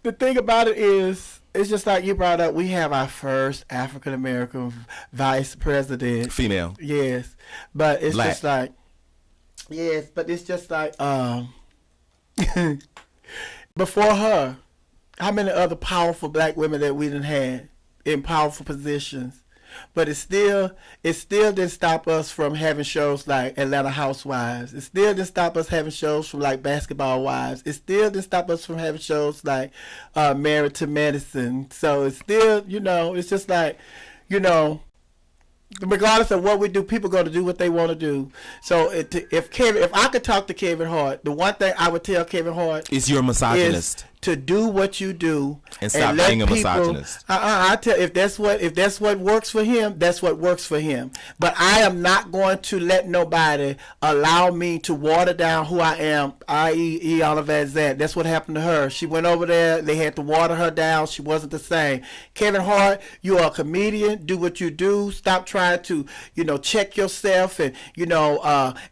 Speaker 1: the thing about it is, it's just like you brought up. We have our first African American vice president,
Speaker 2: female.
Speaker 1: Yes, but it's
Speaker 2: Black.
Speaker 1: just like, yes, but it's just like, before her, how many other powerful black women that we done had in powerful positions? But it still didn't stop us from having shows like Atlanta Housewives. It still didn't stop us having shows from like Basketball Wives. It still didn't stop us from having shows like Married to Medicine. So it's still, it's just like, regardless of what we do, people going to do what they want to do. So if I could talk to Kevin Hart, the one thing I would tell Kevin Hart
Speaker 2: is you're a misogynist.
Speaker 1: Is to do what you do
Speaker 2: and stop being a misogynist.
Speaker 1: I tell if that's what works for him, that's what works for him. But I am not going to let nobody allow me to water down who I am, i.e. Iyanla Vanzant. That's what happened to her. She went over there, they had to water her down. She wasn't the same. Kevin Hart, you are a comedian. Do what you do. Stop trying to, check yourself and,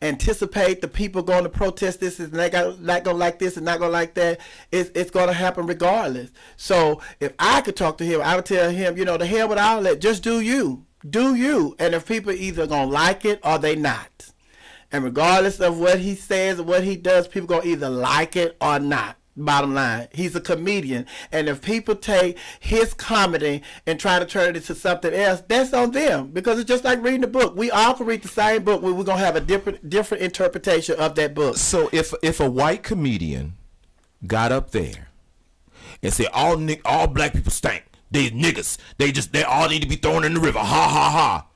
Speaker 1: anticipate the people going to protest this and they not going to like this and not going to like that. It's going to happen regardless. So if I could talk to him, I would tell him, the hell with all that. Just do you. Do you. And if people either going to like it or they not. And regardless of what he says or what he does, people going to either like it or not. Bottom line, he's a comedian, and if people take his comedy and try to turn it into something else, that's on them, because it's just like reading a book. We all can read the same book, we're gonna have a different interpretation of that book.
Speaker 2: So if a white comedian got up there and said all black people stink, they niggas, they all need to be thrown in the river, ha ha ha.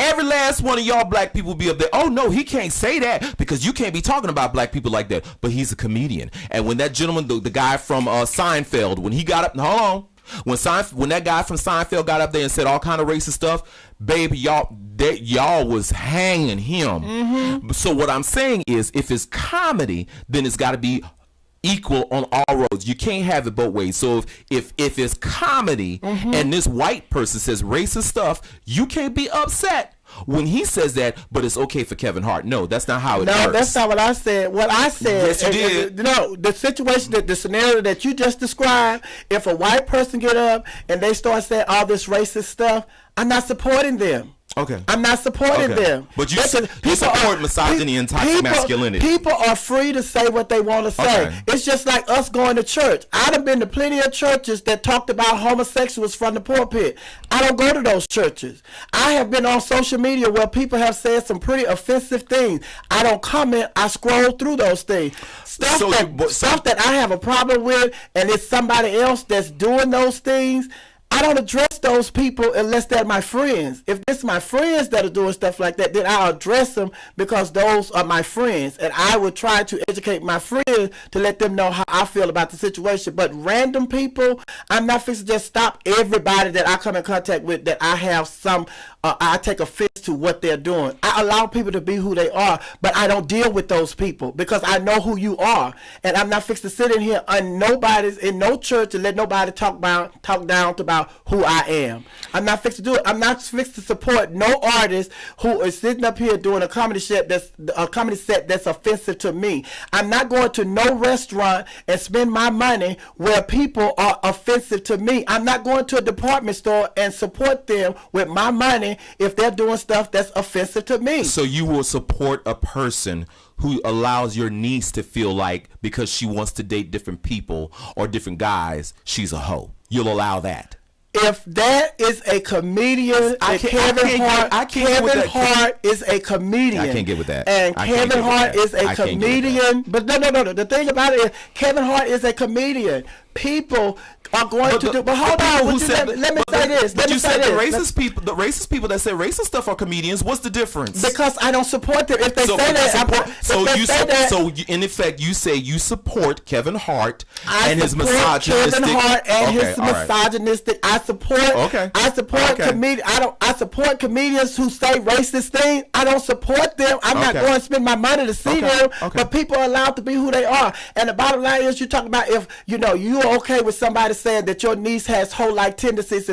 Speaker 2: Every last one of y'all black people be up there. Oh no, he can't say that because you can't be talking about black people like that. But he's a comedian. And when that gentleman, the guy from Seinfeld, when he got up, hold on, when that guy from Seinfeld got up there and said all kind of racist stuff, baby, y'all was hanging him. Mm-hmm. So what I'm saying is, if it's comedy, then it's got to be equal on all roads. You can't have it both ways. So if it's comedy and this white person says racist stuff, you can't be upset when he says that, but it's okay for Kevin Hart. No, that's not how it works.
Speaker 1: No, that's not what I said. What I said,
Speaker 2: yes, you did.
Speaker 1: No, the situation, the scenario that you just described, if a white person get up and they start saying all this racist stuff, I'm not supporting them.
Speaker 2: Okay.
Speaker 1: I'm not supporting them.
Speaker 2: But you support misogyny and toxic masculinity.
Speaker 1: People are free to say what they want to say. Okay. It's just like us going to church. I done been to plenty of churches that talked about homosexuals from the pulpit. I don't go to those churches. I have been on social media where people have said some pretty offensive things. I don't comment. I scroll through those things. Stuff that I have a problem with, and it's somebody else that's doing those things, I don't address those people unless they're my friends. If it's my friends that are doing stuff like that, then I'll address them because those are my friends. And I would try to educate my friends to let them know how I feel about the situation. But random people, I'm not fixing to just stop everybody that I come in contact with that I have some, I take offense to what they're doing. I allow people to be who they are, but I don't deal with those people because I know who you are. And I'm not fixing to sit in here and nobody's in no church and let nobody talk down about who I am. I'm not fixed to do it. I'm not fixed to support no artist who is sitting up here doing a comedy set that's offensive to me. I'm not going to no restaurant and spend my money where people are offensive to me. I'm not going to a department store and support them with my money if they're doing stuff that's offensive to me.
Speaker 2: So you will support a person who allows your niece to feel like because she wants to date different people or different guys, she's a hoe. You'll allow that.
Speaker 1: If that is a comedian, Kevin Hart is a comedian.
Speaker 2: I can't get with that.
Speaker 1: And Kevin Hart is a comedian. But no. The thing about it is, Kevin Hart is a comedian. People are going to do. But hold on. Let me say this.
Speaker 2: But you said the racist people that say racist stuff are comedians. What's the difference?
Speaker 1: Because I don't support them. If they say that,
Speaker 2: so in effect, you say you support Kevin Hart and his misogynistic.
Speaker 1: Kevin Hart and his misogynistic. I I support comedians. I support comedians who say racist things. I don't support them. I'm not going to spend my money to see them. But people are allowed to be who they are. And the bottom line is, you talk about if you're okay with somebody saying that your niece has whole-like tendencies.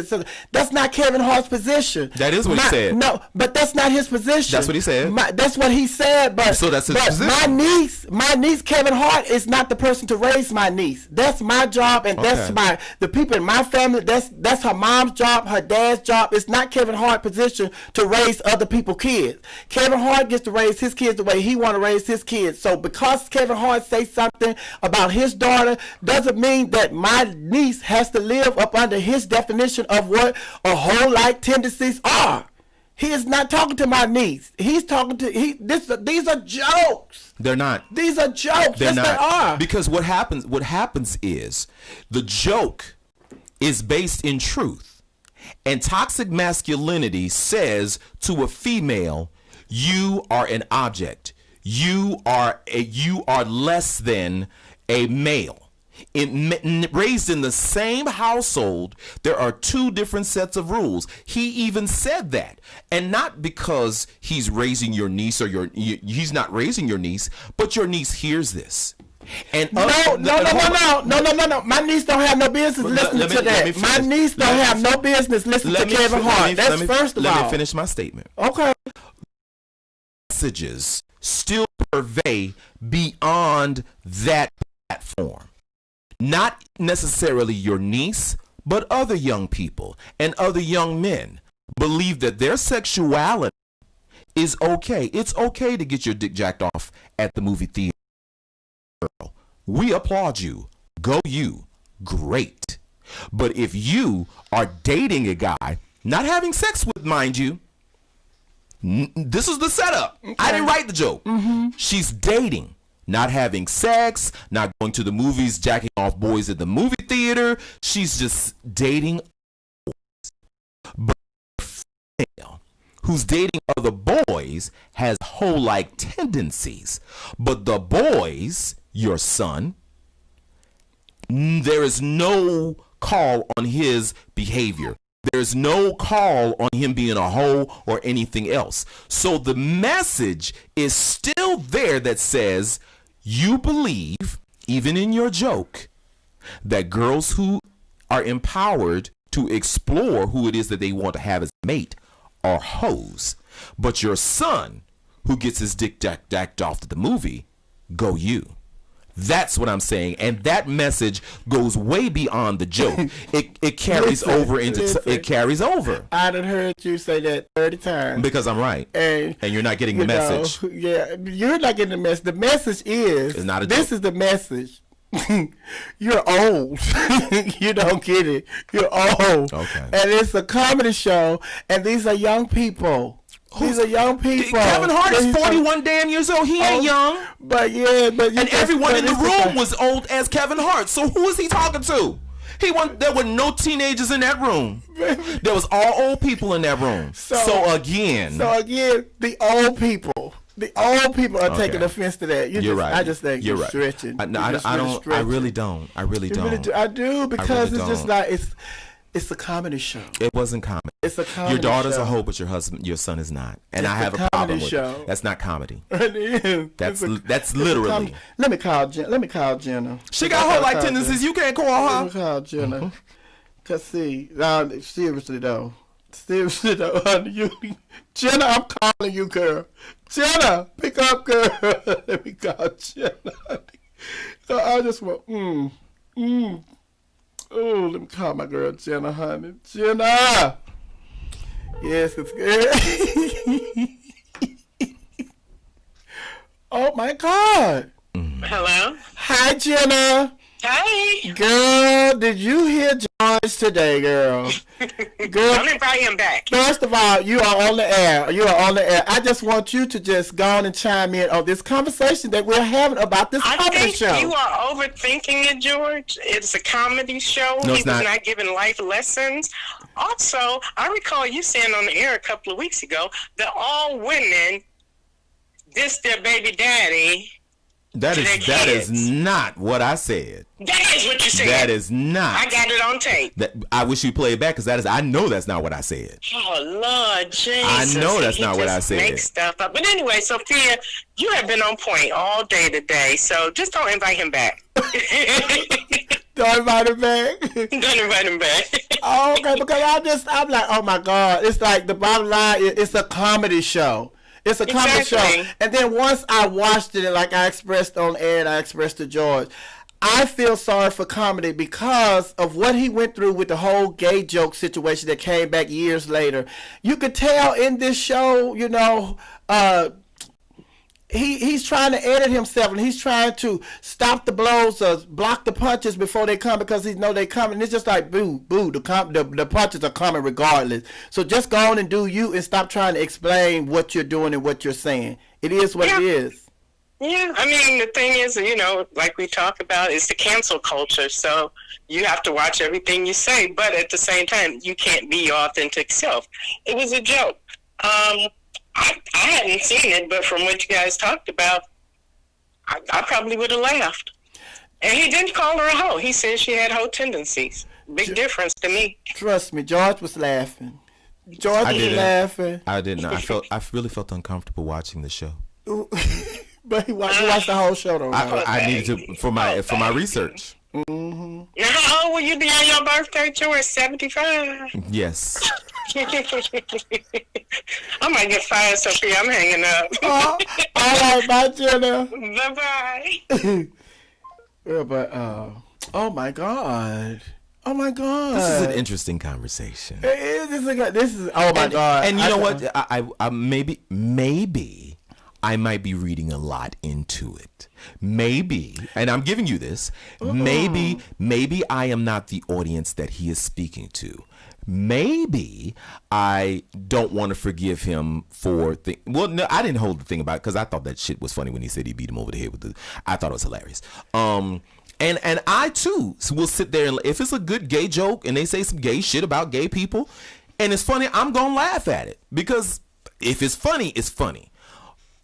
Speaker 1: That's not Kevin Hart's position.
Speaker 2: That is what he said.
Speaker 1: No, but that's not his position.
Speaker 2: That's what he said.
Speaker 1: That's what he said. But
Speaker 2: so that's his position.
Speaker 1: My niece, Kevin Hart, is not the person to raise my niece. That's my job, and that's the people in my family. That's her mom's job, her dad's job. It's not Kevin Hart's position to raise other people's kids. Kevin Hart gets to raise his kids the way he want to raise his kids. So because Kevin Hart says something about his daughter, doesn't mean that my niece has to live up under his definition of what a whole-like tendencies are. He is not talking to my niece. He's talking to these are jokes.
Speaker 2: They're not.
Speaker 1: These are jokes.
Speaker 2: They're
Speaker 1: yes,
Speaker 2: not.
Speaker 1: They are.
Speaker 2: Because what happens is the joke is based in truth. And toxic masculinity says to a female, you are an object. You are less than a male. Raised in the same household, there are two different sets of rules. He even said that, and not because he's raising your niece or he's not raising your niece, but your niece hears this. And
Speaker 1: no. My niece don't have no business listening to that. My niece don't have no business listening to Kevin Hart. That's first of all.
Speaker 2: Let me finish my statement.
Speaker 1: Okay.
Speaker 2: Messages still purvey beyond that platform. Not necessarily your niece, but other young people and other young men believe that their sexuality is okay. It's okay to get your dick jacked off at the movie theater. We applaud you. Go you. Great. But if you are dating a guy, not having sex with, mind you, this is the setup. Okay. I didn't write the joke. Mm-hmm. She's dating. Not having sex, not going to the movies, jacking off boys at the movie theater. She's just dating boys. But a female who's dating other boys has whole-like tendencies. But the boys, your son, there is no call on his behavior. There's no call on him being a hoe or anything else. So the message is still there that says, you believe, even in your joke, that girls who are empowered to explore who it is that they want to have as a mate are hoes. But your son, who gets his dick jacked off at the movie, go you. That's what I'm saying, and that message goes way beyond the joke. It carries over into it carries over.
Speaker 1: I done heard you say that 30 times
Speaker 2: because I'm right, and you're not getting the message.
Speaker 1: Yeah, you're not getting the message. The message is,
Speaker 2: it's not a
Speaker 1: this
Speaker 2: joke.
Speaker 1: Is the message. You're old. You don't get it. You're old.
Speaker 2: Okay.
Speaker 1: And it's a comedy show, and these are young people. These are young people.
Speaker 2: Kevin Hart is 41 damn years old. He ain't young.
Speaker 1: But yeah,
Speaker 2: and everyone in the room was old as Kevin Hart. So who is he talking to? There were no teenagers in that room. There was all old people in that room. So again,
Speaker 1: the old people. The old people are taking offense to that.
Speaker 2: You're right.
Speaker 1: I just think you're stretching.
Speaker 2: I don't. I really don't. I really don't.
Speaker 1: I do because it's just like it's a comedy show.
Speaker 2: It wasn't comedy.
Speaker 1: It's a comedy show.
Speaker 2: Your daughter's a hoe, but your son is not. And I have a problem with it. That's not comedy.
Speaker 1: It is.
Speaker 2: That's literally.
Speaker 1: Let me call Jenna.
Speaker 2: She got hoe like tendencies. You can't call her.
Speaker 1: Let me call Jenna. Cause see, seriously though, honey, Jenna, I'm calling you, girl. Jenna, pick up, girl. Let me call Jenna. So I just want, Oh, let me call my girl Jenna, honey. Jenna! Yes, it's good. Oh, my God.
Speaker 3: Hello?
Speaker 1: Hi, Jenna.
Speaker 3: Hi.
Speaker 1: Girl, did you hear George today, girl? Girl,
Speaker 3: I'm invite him back.
Speaker 1: First of all, you are on the air. I just want you to just go on and chime in on this conversation that we're having about this comedy show.
Speaker 3: I think you are overthinking it, George. It's a comedy show.
Speaker 2: No,
Speaker 3: he was not giving life lessons. Also, I recall you saying on the air a couple of weeks ago that all women diss their baby daddy
Speaker 2: That is not what I said.
Speaker 3: That is what you said.
Speaker 2: That is not.
Speaker 3: I got it on tape.
Speaker 2: I wish you play it back because I know that's not what I said.
Speaker 3: Oh Lord Jesus!
Speaker 2: I know that's not what I said.
Speaker 3: Make stuff up. But anyway, Sophia, you have been on point all day today, so just don't invite him back.
Speaker 1: Don't invite him back.
Speaker 3: Don't invite him back.
Speaker 1: Oh, okay, because I'm like, oh my God. It's like the bottom line, it's a comedy show. It's a comedy show. And then once I watched it, like I expressed on air and I expressed to George, I feel sorry for comedy because of what he went through with the whole gay joke situation that came back years later. You could tell in this show, you know, he's trying to edit himself and he's trying to stop the blows or block the punches before they come because he know they coming. It's just like boo, the punches are coming regardless. So just go on and do you and stop trying to explain what you're doing and what you're saying. It is what it is.
Speaker 3: Yeah, I mean, the thing is, you know, like we talk about, it's the cancel culture. So you have to watch everything you say, but at the same time, you can't be your authentic self. It was a joke. I hadn't seen it, but from what you guys talked about, I probably would have laughed. And he didn't call her a hoe. He said she had hoe tendencies. Big difference to me.
Speaker 1: Trust me, George was laughing. George was laughing.
Speaker 2: I didn't. I really felt uncomfortable watching the show.
Speaker 1: But he watched the whole show though.
Speaker 2: I needed to for my research.
Speaker 1: Mm-hmm.
Speaker 3: Now, how old will you be on your birthday, George? 75?
Speaker 2: Yes.
Speaker 3: I might get fired, Sophia. I'm hanging up.
Speaker 1: All right, bye, Jenna.
Speaker 3: Bye-bye.
Speaker 1: Yeah, but, oh, my God. Oh, my God.
Speaker 2: This is an interesting conversation.
Speaker 1: This is oh, my God.
Speaker 2: And you know what? I maybe I might be reading a lot into it. Maybe, and I'm giving you this, maybe I am not the audience that he is speaking to. Maybe I don't want to forgive him for well, no, I didn't hold the thing about it because I thought that shit was funny when he said he beat him over the head with I thought it was hilarious. And I too will sit there and if it's a good gay joke and they say some gay shit about gay people and it's funny, I'm gonna laugh at it because if it's funny, it's funny.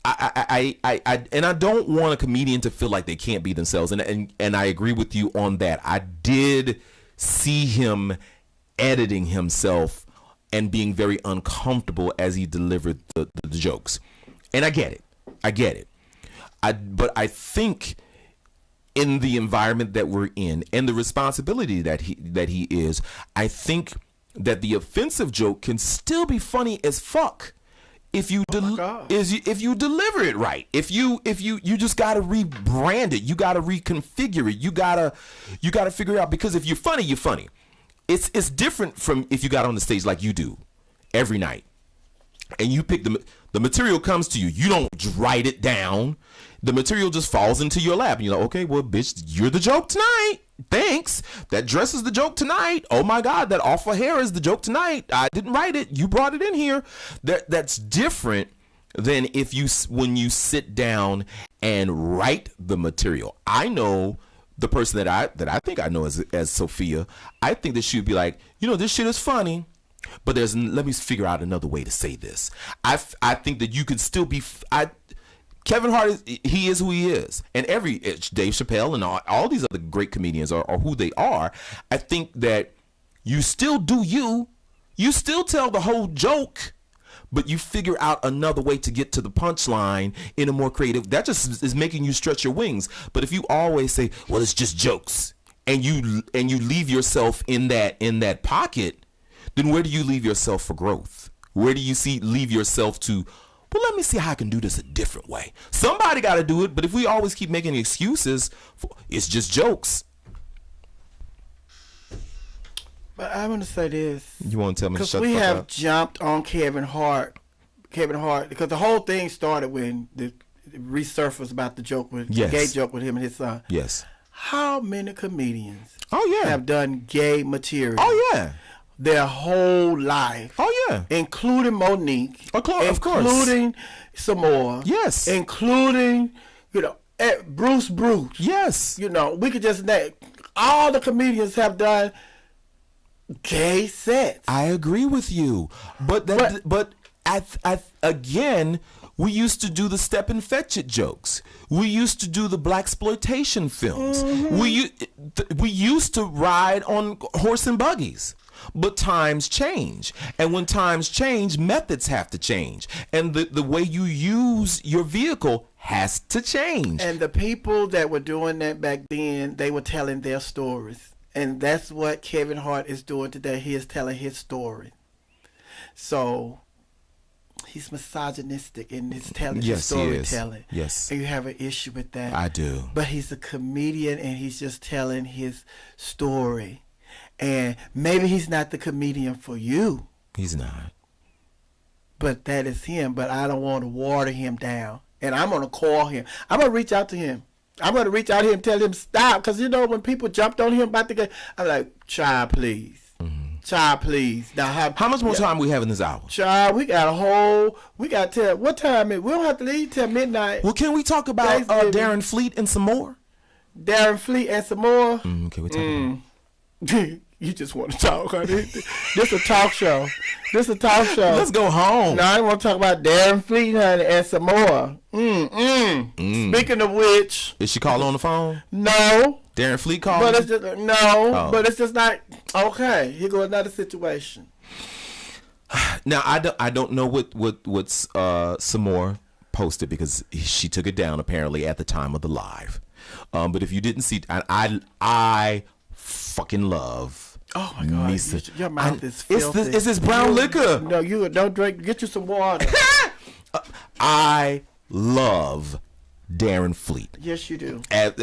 Speaker 2: I don't want a comedian to feel like they can't be themselves, and I agree with you on that. I did see him editing himself and being very uncomfortable as he delivered the jokes, and I get it. But I think in the environment that we're in and the responsibility that he is, I think that the offensive joke can still be funny as fuck. If you if you deliver it right, if you just gotta rebrand it, you gotta reconfigure it, you gotta figure it out because if you're funny, you're funny. It's different from if you got on the stage like you do every night, and you pick the material comes to you. You don't write it down. The material just falls into your lap, and you're like, okay, well, bitch, you're the joke tonight. Thanks. That dress is the joke tonight. Oh my God, that awful hair is the joke tonight. I didn't write it. You brought it in here. That's different than when you sit down and write the material. I know the person that I think I know as Sophia. I think that she would be like, you know, this shit is funny, but let me figure out another way to say this. I think that you can still be. Kevin Hart he is who he is, and Dave Chappelle and all these other great comedians are who they are. I think that you still do you still tell the whole joke, but you figure out another way to get to the punchline in a more creative. That just is making you stretch your wings. But if you always say, well, it's just jokes, and you leave yourself in that pocket, then where do you leave yourself for growth? Where do you leave yourself to? Well, let me see how I can do this a different way. Somebody got to do it, but if we always keep making excuses, it's just jokes.
Speaker 1: But I want to say this.
Speaker 2: You want to tell me to shut the fuck up?
Speaker 1: Because we have jumped on Kevin Hart, because the whole thing started when the resurfaced about the joke with the gay joke with him and his son.
Speaker 2: Yes.
Speaker 1: How many comedians
Speaker 2: have
Speaker 1: done gay material?
Speaker 2: Oh, yeah.
Speaker 1: Their whole life.
Speaker 2: Oh, yeah.
Speaker 1: Including Monique.
Speaker 2: Of course.
Speaker 1: Including Sommore.
Speaker 2: Yes.
Speaker 1: Including, Bruce.
Speaker 2: Yes.
Speaker 1: We could just name. All the comedians have done gay sets.
Speaker 2: I agree with you. But again, we used to do the step and fetch it jokes. We used to do the blaxploitation films. We used to ride on horse and buggies. But times change. And when times change, methods have to change. And the way you use your vehicle has to change.
Speaker 1: And the people that were doing that back then, they were telling their stories. And that's what Kevin Hart is doing today. He is telling his story. So he's misogynistic in his storytelling.
Speaker 2: Yes.
Speaker 1: And you have an issue with that.
Speaker 2: I do.
Speaker 1: But he's a comedian and he's just telling his story. And maybe he's not the comedian for you.
Speaker 2: He's not.
Speaker 1: But that is him. But I don't want to water him down. And I'm going to call him. I'm going to reach out to him. I'm going to reach out to him and tell him stop. Because, when people jumped on him about to get, I'm like, child, please. Child, please. Now,
Speaker 2: how much more time we have in this hour?
Speaker 1: Child, we got what time is, we don't have to leave till midnight.
Speaker 2: Well, can we talk about Darren Fleet and Sommore?
Speaker 1: Darren Fleet and Sommore?
Speaker 2: Can we talk about
Speaker 1: You just want to talk, honey. This a talk show.
Speaker 2: Let's go home.
Speaker 1: No, I want to talk about Darren Fleet, honey, and Sommore. Speaking of which,
Speaker 2: is she calling on the phone?
Speaker 1: No.
Speaker 2: Darren Fleet calling?
Speaker 1: But it's just But it's just not okay. Here goes another situation.
Speaker 2: Now I don't know what Sommore posted because she took it down apparently at the time of the live. But if you didn't see, I fucking love.
Speaker 1: Oh my God! Your mouth is filthy.
Speaker 2: It's this brown liquor.
Speaker 1: No, you don't drink. Get you some water.
Speaker 2: I love Darren Fleet.
Speaker 1: Yes, you do.
Speaker 2: I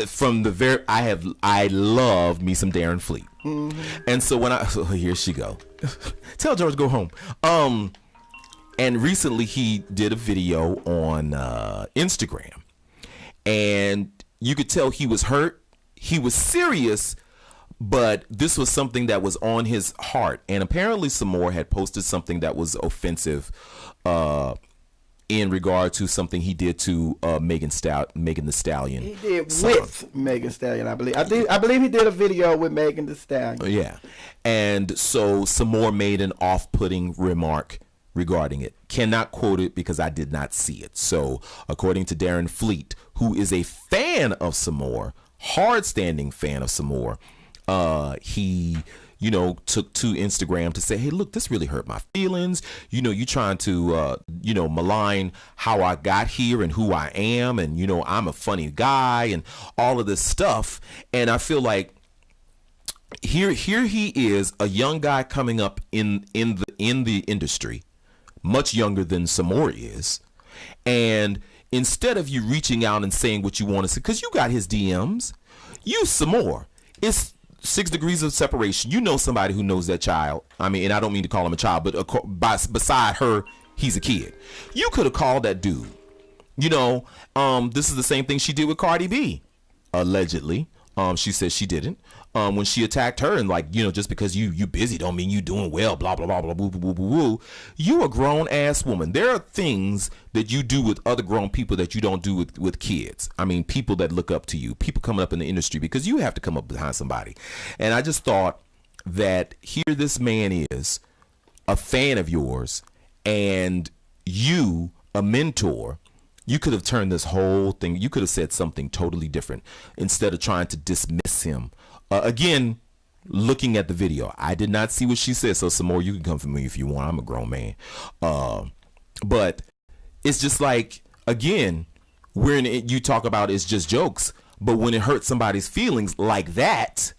Speaker 2: love me some Darren Fleet. And so here she go. Tell George go home. And recently he did a video on Instagram, and you could tell he was hurt. He was serious. But this was something that was on his heart. And apparently Sommore had posted something that was offensive in regard to something he did to Megan Thee Stallion.
Speaker 1: He did with Megan Thee Stallion, I believe. I believe he did a video with Megan Thee Stallion.
Speaker 2: Yeah. And so Sommore made an off-putting remark regarding it. Cannot quote it because I did not see it. So according to Darren Fleet, who is a fan of Sommore, hard-standing fan of Sommore, he, took to Instagram to say, hey, look, this really hurt my feelings. You trying to, malign how I got here and who I am. And, I'm a funny guy and all of this stuff. And I feel like here he is, a young guy coming up in the industry, much younger than Sommore is. And instead of you reaching out and saying what you want to say, because you got his DMs, you Sommore. It's 6 degrees of separation. Somebody who knows that child. I mean, and I don't mean to call him a child, but beside her, he's a kid. You could have called that dude. This is the same thing she did with Cardi B, allegedly. She says she didn't. When she attacked her and just because you busy don't mean you doing well, blah, blah, blah, blah, blah, blah, blah, blah. You a grown ass woman. There are things that you do with other grown people that you don't do with kids. I mean, people that look up to you, people coming up in the industry, because you have to come up behind somebody. And I just thought that here this man is a fan of yours and you, a mentor. You could have turned this whole thing. You could have said something totally different instead of trying to dismiss him. Again, looking at the video, I did not see what she said. So Sommore, you can come for me if you want. I'm a grown man. But it's just like, again, you talk about it's just jokes. But when it hurts somebody's feelings like that,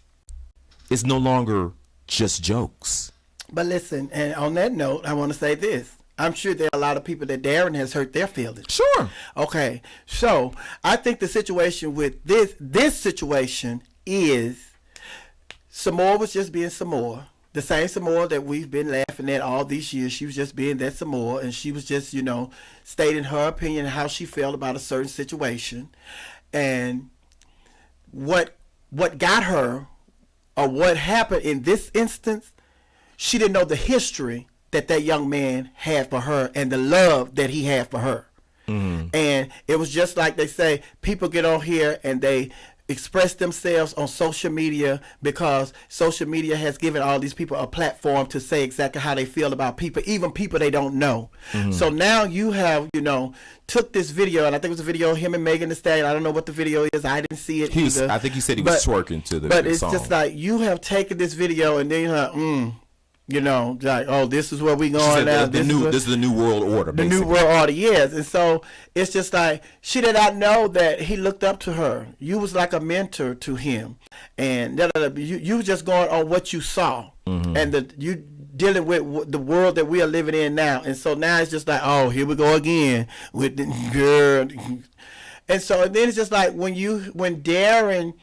Speaker 2: it's no longer just jokes.
Speaker 1: But listen, and on that note, I want to say this. I'm sure there are a lot of people that Darren has hurt their feelings.
Speaker 2: Sure.
Speaker 1: Okay. So I think the situation with this situation is Sommore was just being Sommore. The same Sommore that we've been laughing at all these years. She was just being that Sommore, and she was just, stating her opinion, how she felt about a certain situation. And what got her, or what happened in this instance, she didn't know the history that young man had for her and the love that he had for her. Mm-hmm. And it was just like they say, people get on here and they express themselves on social media, because social media has given all these people a platform to say exactly how they feel about people, even people they don't know. So now you have, took this video, and I think it was a video of him and Megan Thee Stallion. I don't know what the video is. I didn't see it either.
Speaker 2: I think he said he was twerking to the song.
Speaker 1: But it's just like, you have taken this video and then you're like, like, oh, this is where we going now.
Speaker 2: This is the new world order.
Speaker 1: The new world order, yes. And so it's just like, she did not know that he looked up to her. You was like a mentor to him, and you was just going on what you saw, and you dealing with the world that we are living in now. And so now it's just like, oh, here we go again with the girl. And so then it's just like, when Darren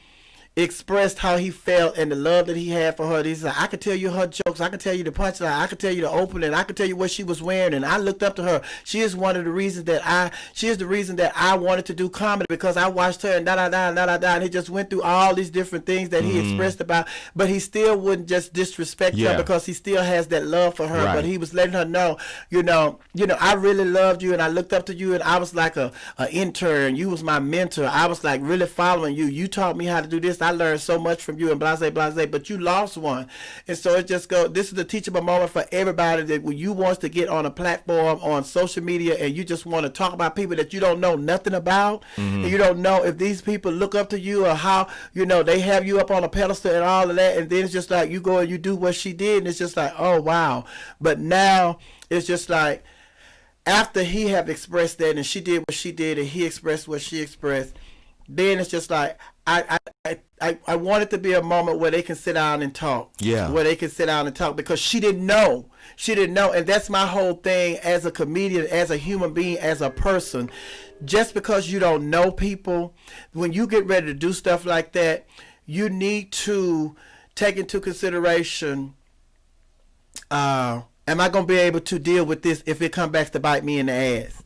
Speaker 1: expressed how he felt and the love that he had for her. He's like, I could tell you her jokes, I could tell you the punchline, I could tell you the opening, I could tell you what she was wearing, and I looked up to her. She is one of the reasons that I wanted to do comedy, because I watched her and and he just went through all these different things that he expressed about, but he still wouldn't just disrespect her, because he still has that love for her. But he was letting her know, I really loved you and I looked up to you, and I was like a intern. You was my mentor. I was like really following you. You taught me how to do this. I learned so much from you, and blase, but you lost one. And so it just goes, this is a teachable moment for everybody, that when you want to get on a platform on social media and you just want to talk about people that you don't know nothing about, and you don't know if these people look up to you or how, they have you up on a pedestal and all of that, and then it's just like, you go and you do what she did, and it's just like, oh wow. But now it's just like, after he have expressed that and she did what she did and he expressed what she expressed, then it's just like, I want it to be a moment where they can sit down and talk. Yeah. Where they can sit down and talk, because she didn't know. She didn't know. And that's my whole thing as a comedian, as a human being, as a person. Just because you don't know people, when you get ready to do stuff like that, you need to take into consideration, am I going to be able to deal with this if it comes back to bite me in the ass?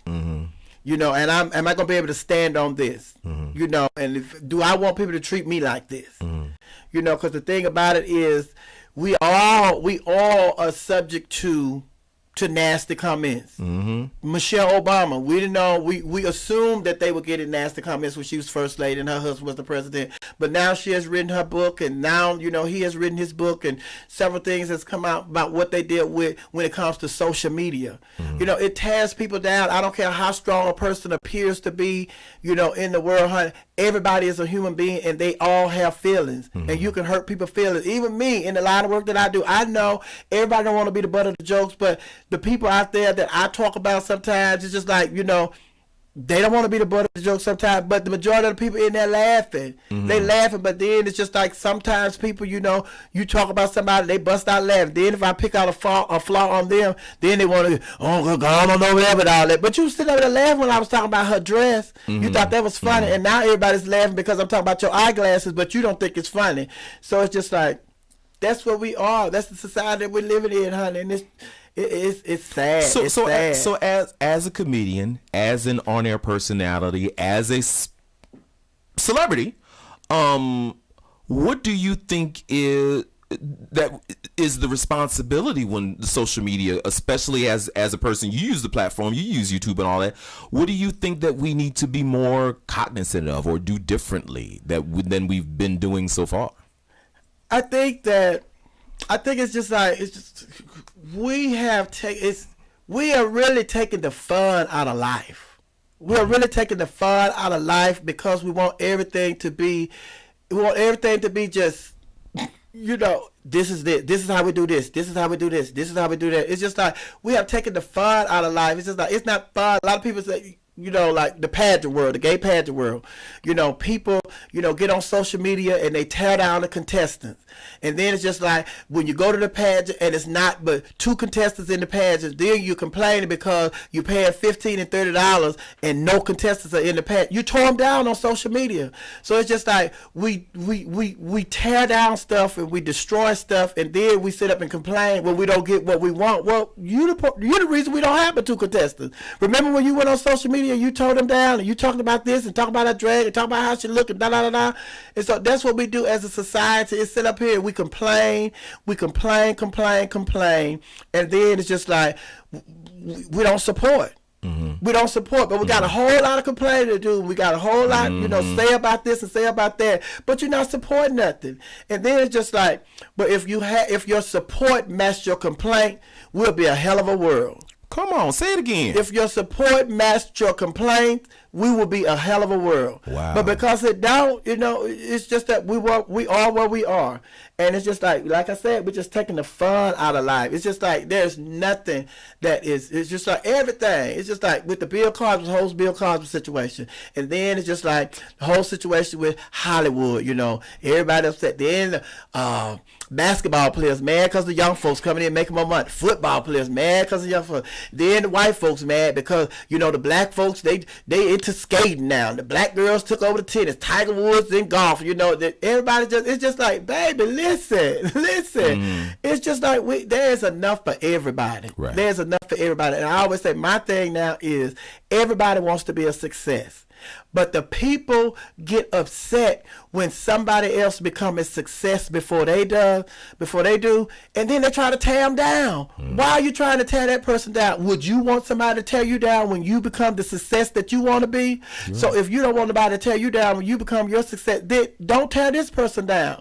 Speaker 1: And am I gonna be able to stand on this? And do I want people to treat me like this? Because the thing about it is, we all are subject to nasty comments. Michelle Obama, we didn't know, we assumed that they were getting nasty comments when she was first lady and her husband was the president, but now she has written her book, and now he has written his book, and several things has come out about what they deal with when it comes to social media. It tears people down. I don't care how strong a person appears to be, in the world, honey. Everybody is a human being, and they all have feelings, and you can hurt people's feelings. Even me, in the line of work that I do, I know everybody don't want to be the butt of the jokes, but the people out there that I talk about sometimes, it's just like, they don't want to be the butt of the joke sometimes, but the majority of the people in there laughing. They laughing, but then it's just like, sometimes people, you talk about somebody, they bust out laughing. Then if I pick out a flaw on them, then they want to, oh, God, I don't know whatever all that. But you was sitting over there laughing when I was talking about her dress. You thought that was funny, and now everybody's laughing because I'm talking about your eyeglasses, but you don't think it's funny. So it's just like, that's what we are. That's the society that we're living in, honey, and it's sad.
Speaker 2: So as a comedian, as an on-air personality, as a celebrity, what do you think is the responsibility when the social media, especially as a person, you use the platform, you use YouTube and all that, what do you think that we need to be more cognizant of or do differently than we've been doing so far?
Speaker 1: I think it's just like, we are really taking the fun out of life. We are really taking the fun out of life because we want everything to be just, this is it. This is how we do this. This is how we do this. This is how we do that. It's just like, we have taken the fun out of life. It's just like, it's not fun. A lot of people say, like the pageant world, the gay pageant world, people, get on social media and they tear down the contestants. And then it's just like, when you go to the pageant and it's not but two contestants in the pageant, then you complaining because you paying $15 and $30 and no contestants are in the pageant. You tore them down on social media. So it's just like, we tear down stuff and we destroy stuff, and then we sit up and complain when we don't get what we want. Well, you're the reason we don't have but two contestants. Remember when you went on social media, you tore them down and you talked about this and talked about her drag and talked about how she looked and da. And so that's what we do as a society, is sit up here, we complain, and then it's just like, we don't support. We don't support, but we got a whole lot of complaining to do. We got a whole lot, say about this and say about that, but you're not supporting nothing. And then it's just like, but if your support matched your complaint, we'll be a hell of a world.
Speaker 2: Come on, say it again.
Speaker 1: If your support matched your complaint, we will be a hell of a world.
Speaker 2: Wow.
Speaker 1: But because it don't, it's just that we are where we are. And it's just like I said, we're just taking the fun out of life. It's just like there's nothing it's just like everything. It's just like with the Bill Cosby situation. And then it's just like the whole situation with Hollywood, everybody upset. Then basketball players mad because the young folks coming in making more money. Football players mad because the young folks. Then the white folks mad because, the black folks, they into skating now. The black girls took over the tennis. Tiger Woods in golf. Everybody it's just like, baby, listen. It's just like there's enough for everybody.
Speaker 2: Right.
Speaker 1: There's enough for everybody. And I always say my thing now is everybody wants to be a success. But the people get upset when somebody else become a success before they do, and then they try to tear them down. Why are you trying to tear that person down? Would you want somebody to tear you down when you become the success that you want to be? Right. So if you don't want anybody to tear you down when you become your success, then don't tear this person down.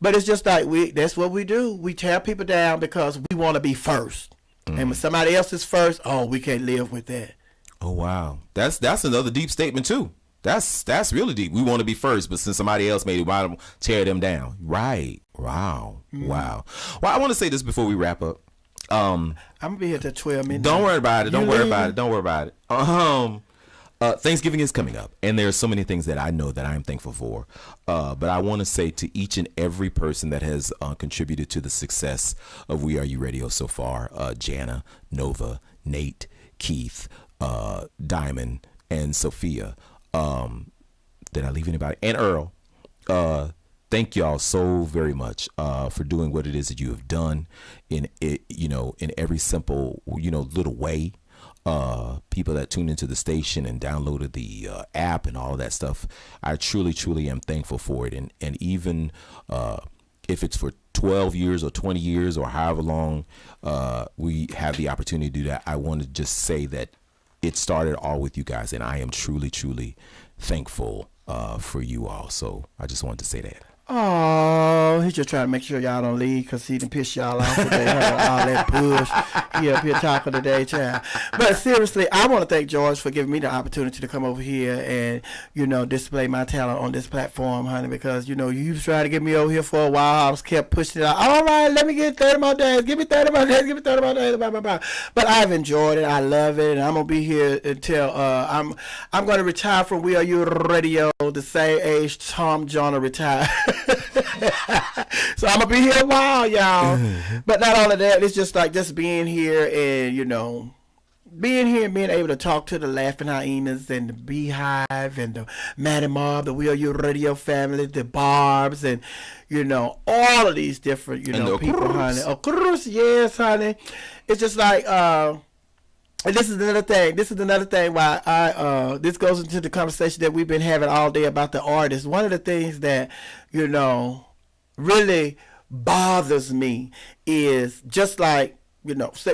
Speaker 1: But it's just like that's what we do. We tear people down because we want to be first. And when somebody else is first, we can't live with that.
Speaker 2: Oh wow, that's another deep statement too. That's really deep. We want to be first, but since somebody else made it, why don't tear them down? Right. Wow. Wow. Well, I want to say this before we wrap up.
Speaker 1: I'm gonna be here till 12 minutes.
Speaker 2: Don't worry about it. Don't worry about it. Thanksgiving is coming up, and there's so many things that I know that I am thankful for. But I want to say to each and every person that has contributed to the success of We Are You Radio so far, Jana, Nova, Nate, Keith, Diamond, and Sophia. Did I leave anybody? And Earl. Thank y'all so very much for doing what it is that you have done in every simple little way. People that tuned into the station and downloaded the app and all of that stuff. I truly am thankful for it. And even if it's for 12 years or 20 years or however long we have the opportunity to do that, I want to just say that it started all with you guys, and I am truly thankful for you all. So I just wanted to say that.
Speaker 1: Oh, he's just trying to make sure y'all don't leave because he done pissed y'all off today. All that push. He up here talking today, child. But seriously, I want to thank George for giving me the opportunity to come over here and, display my talent on this platform, honey, because, you tried to get me over here for a while. I was kept pushing it out. All right, let me get 30 more days. Give me 30 more days. Give me 30 more days. Blah, blah, blah. But I've enjoyed it. I love it. And I'm going to be here until I'm going to retire from We Are You Radio the same age Tom Joyner retired. So I'm gonna be here a while, y'all. But not all of that. It's just like just being here and being here and being able to talk to the Laughing Hyenas and the Beehive and the Maddie Mob, the We Are You Radio family, the Barbs, and all of these different people, honey. Of course, yes, honey. It's just like and this is another thing why this goes into the conversation that we've been having all day about the artists. One of the things that, really bothers me is just like,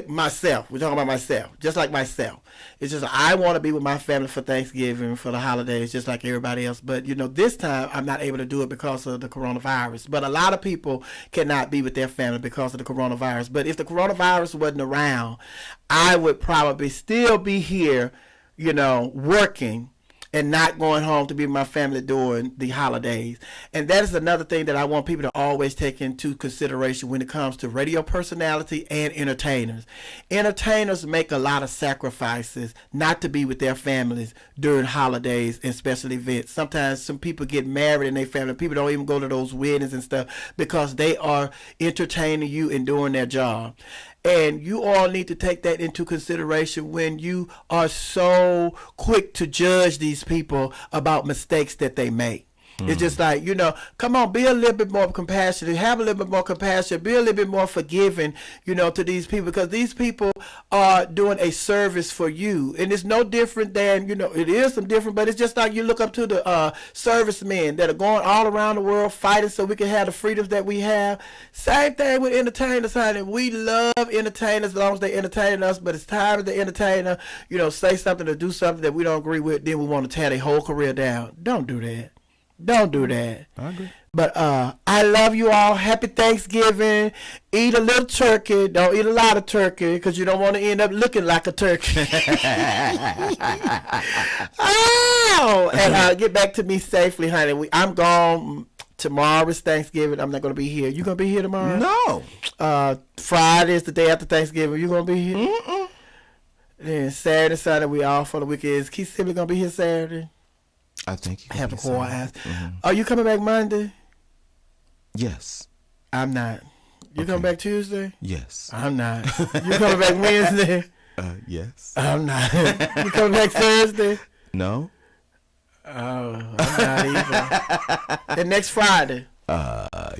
Speaker 1: myself. We're talking about myself. Just like myself. It's just I want to be with my family for Thanksgiving, for the holidays, just like everybody else. But, this time I'm not able to do it because of the coronavirus. But a lot of people cannot be with their family because of the coronavirus. But if the coronavirus wasn't around, I would probably still be here, working and not going home to be with my family during the holidays. And that is another thing that I want people to always take into consideration when it comes to radio personality and entertainers. Entertainers make a lot of sacrifices not to be with their families during holidays and special events. Sometimes some people get married in their family. People don't even go to those weddings and stuff because they are entertaining you and doing their job. And you all need to take that into consideration when you are so quick to judge these people about mistakes that they make. It's just like, you know, come on, be a little bit more compassionate, have a little bit more compassion, be a little bit more forgiving, you know, to these people, because these people are doing a service for you. And it's no different than, you know, it is some different, but it's just like you look up to the servicemen that are going all around the world fighting so we can have the freedoms that we have. Same thing with entertainers, honey. We love entertainers as long as they entertain us, but it's time that the entertainer, you know, say something or do something that we don't agree with, then we want to tear their whole career down. Don't do that. Don't do that.
Speaker 2: I agree.
Speaker 1: But I love you all. Happy Thanksgiving. Eat a little turkey. Don't eat a lot of turkey because you don't want to end up looking like a turkey. Oh, and get back to me safely, honey. I'm gone. Tomorrow is Thanksgiving. I'm not going to be here. You going to be here tomorrow?
Speaker 2: No.
Speaker 1: Friday is the day after Thanksgiving. You going to be here?
Speaker 2: Mm-mm.
Speaker 1: Then Saturday, Sunday, we off for the weekend. Is Keith Sibley going to be here Saturday?
Speaker 2: I think you
Speaker 1: I have a whole ass.
Speaker 2: Mm-hmm.
Speaker 1: Are you coming back Monday?
Speaker 2: Yes.
Speaker 1: I'm not. You coming back Tuesday?
Speaker 2: Yes.
Speaker 1: I'm not. You coming back Wednesday?
Speaker 2: Yes.
Speaker 1: I'm not. You coming back Thursday?
Speaker 2: No.
Speaker 1: Oh, I'm not either. And next Friday?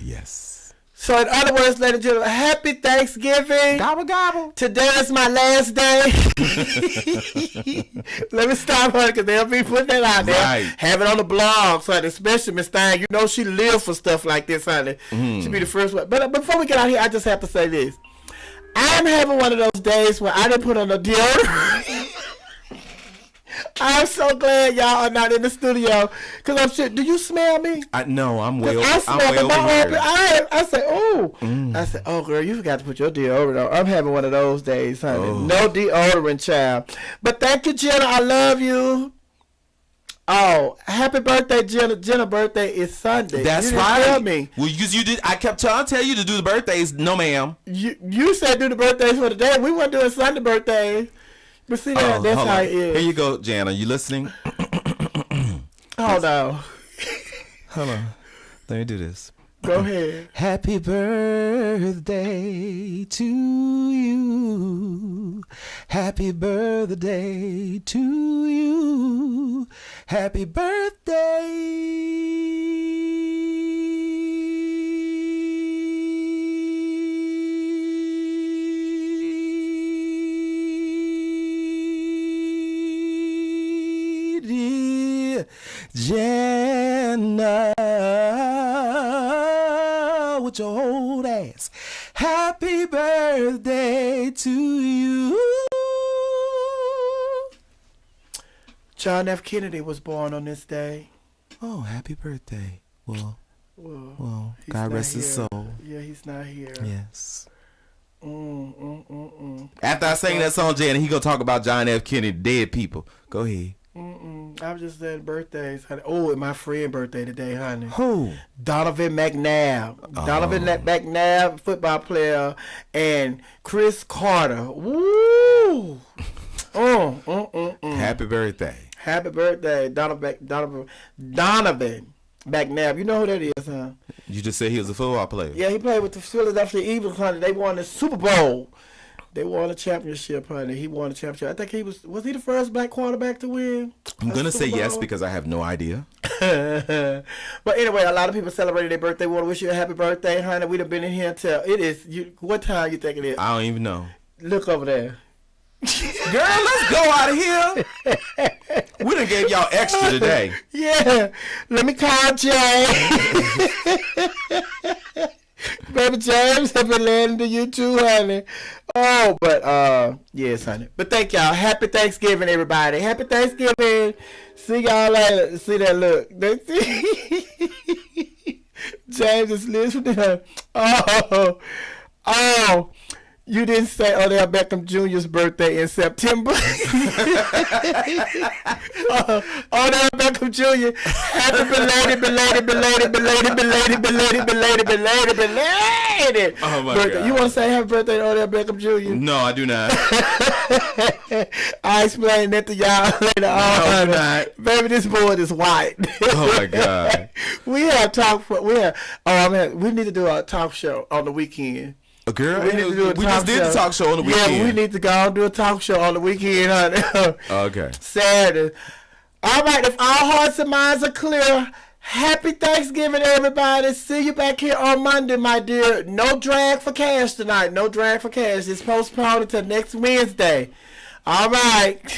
Speaker 2: Yes.
Speaker 1: So in other words, ladies and gentlemen, happy Thanksgiving.
Speaker 2: Gobble, gobble.
Speaker 1: Today is my last day. Let me stop her because they'll be putting that out there.
Speaker 2: Right.
Speaker 1: Have it on the blog, honey. Especially Miss Stein. You know she lives for stuff like this, honey. She'll be the first one. But before we get out here, I just have to say this. I'm having one of those days where I didn't put on a deodorant. I'm so glad y'all are not in the studio because I'm sure. Do you smell me?
Speaker 2: No, I'm way over.
Speaker 1: I smell
Speaker 2: I'm way over here.
Speaker 1: I say, oh. I said, oh, girl, you forgot to put your deodorant on. I'm having one of those days, honey.
Speaker 2: Oh.
Speaker 1: No deodorant, child. But thank you, Jenna. I love you. Oh, happy birthday, Jenna. Jenna's birthday is Sunday.
Speaker 2: That's
Speaker 1: you didn't
Speaker 2: right.
Speaker 1: Tell me.
Speaker 2: Well, you did. I kept trying to tell you to do the birthdays. No, ma'am.
Speaker 1: You said do the birthdays for the day. We weren't doing Sunday birthdays. But see, that's how it is.
Speaker 2: Here you go, Jan. Are you listening?
Speaker 1: Hold on.
Speaker 2: Hold on. Let me do this.
Speaker 1: Go ahead.
Speaker 2: Happy birthday to you. Happy birthday to you. Happy birthday, dear Jenna. With your old ass. Happy birthday to you.
Speaker 1: John F. Kennedy was born on this day.
Speaker 2: Oh, happy birthday. Well, God rest his
Speaker 1: here.
Speaker 2: soul.
Speaker 1: Yeah, he's not here.
Speaker 2: Yes.
Speaker 1: After
Speaker 2: I sing that song, Jan, he gonna talk about John F. Kennedy, dead people. Go ahead.
Speaker 1: I was just saying birthdays, honey. Oh, and my friend birthday today, honey.
Speaker 2: Who?
Speaker 1: Donovan McNabb. Donovan McNabb, football player, and Chris Carter. Woo!
Speaker 2: Happy birthday.
Speaker 1: Happy birthday, Donovan McNabb. You know who that is, huh?
Speaker 2: You just said he was a football player.
Speaker 1: Yeah, he played with the Philadelphia Eagles, honey. They won the Super Bowl. They won a championship, honey. He won a championship. I think he was he the first black quarterback to win?
Speaker 2: I'm going to say yes because I have no idea.
Speaker 1: But anyway, a lot of people celebrated their birthday. We want to wish you a happy birthday, honey. We've been in here until it is. What time you think it is?
Speaker 2: I don't even know.
Speaker 1: Look over there.
Speaker 2: Girl, let's go out of here. We done gave y'all extra today.
Speaker 1: Yeah. Let me call Jay. Baby James, happy landing to you too, honey. Oh, but yes, honey. But thank y'all. Happy Thanksgiving, everybody. Happy Thanksgiving. See y'all later. See that look. James is listening. Oh. You didn't say Odell Beckham Jr.'s birthday in September. Odell Beckham Jr. Happy belated
Speaker 2: oh my
Speaker 1: birthday.
Speaker 2: God.
Speaker 1: You want to say happy birthday to Odell Beckham Jr.?
Speaker 2: No, I do not.
Speaker 1: I'll explain that to y'all later on.
Speaker 2: No, not.
Speaker 1: Baby, this board is white.
Speaker 2: Oh my God.
Speaker 1: We need to do a talk show on the weekend.
Speaker 2: Girl,
Speaker 1: we
Speaker 2: just did the talk show on the weekend.
Speaker 1: Yeah, we need to go and do a talk show on the weekend, honey.
Speaker 2: Okay.
Speaker 1: Saturday. All right, if all hearts and minds are clear, Happy Thanksgiving, everybody. See you back here on Monday, my dear. No drag for cash tonight. No drag for cash. It's postponed until next Wednesday. All right.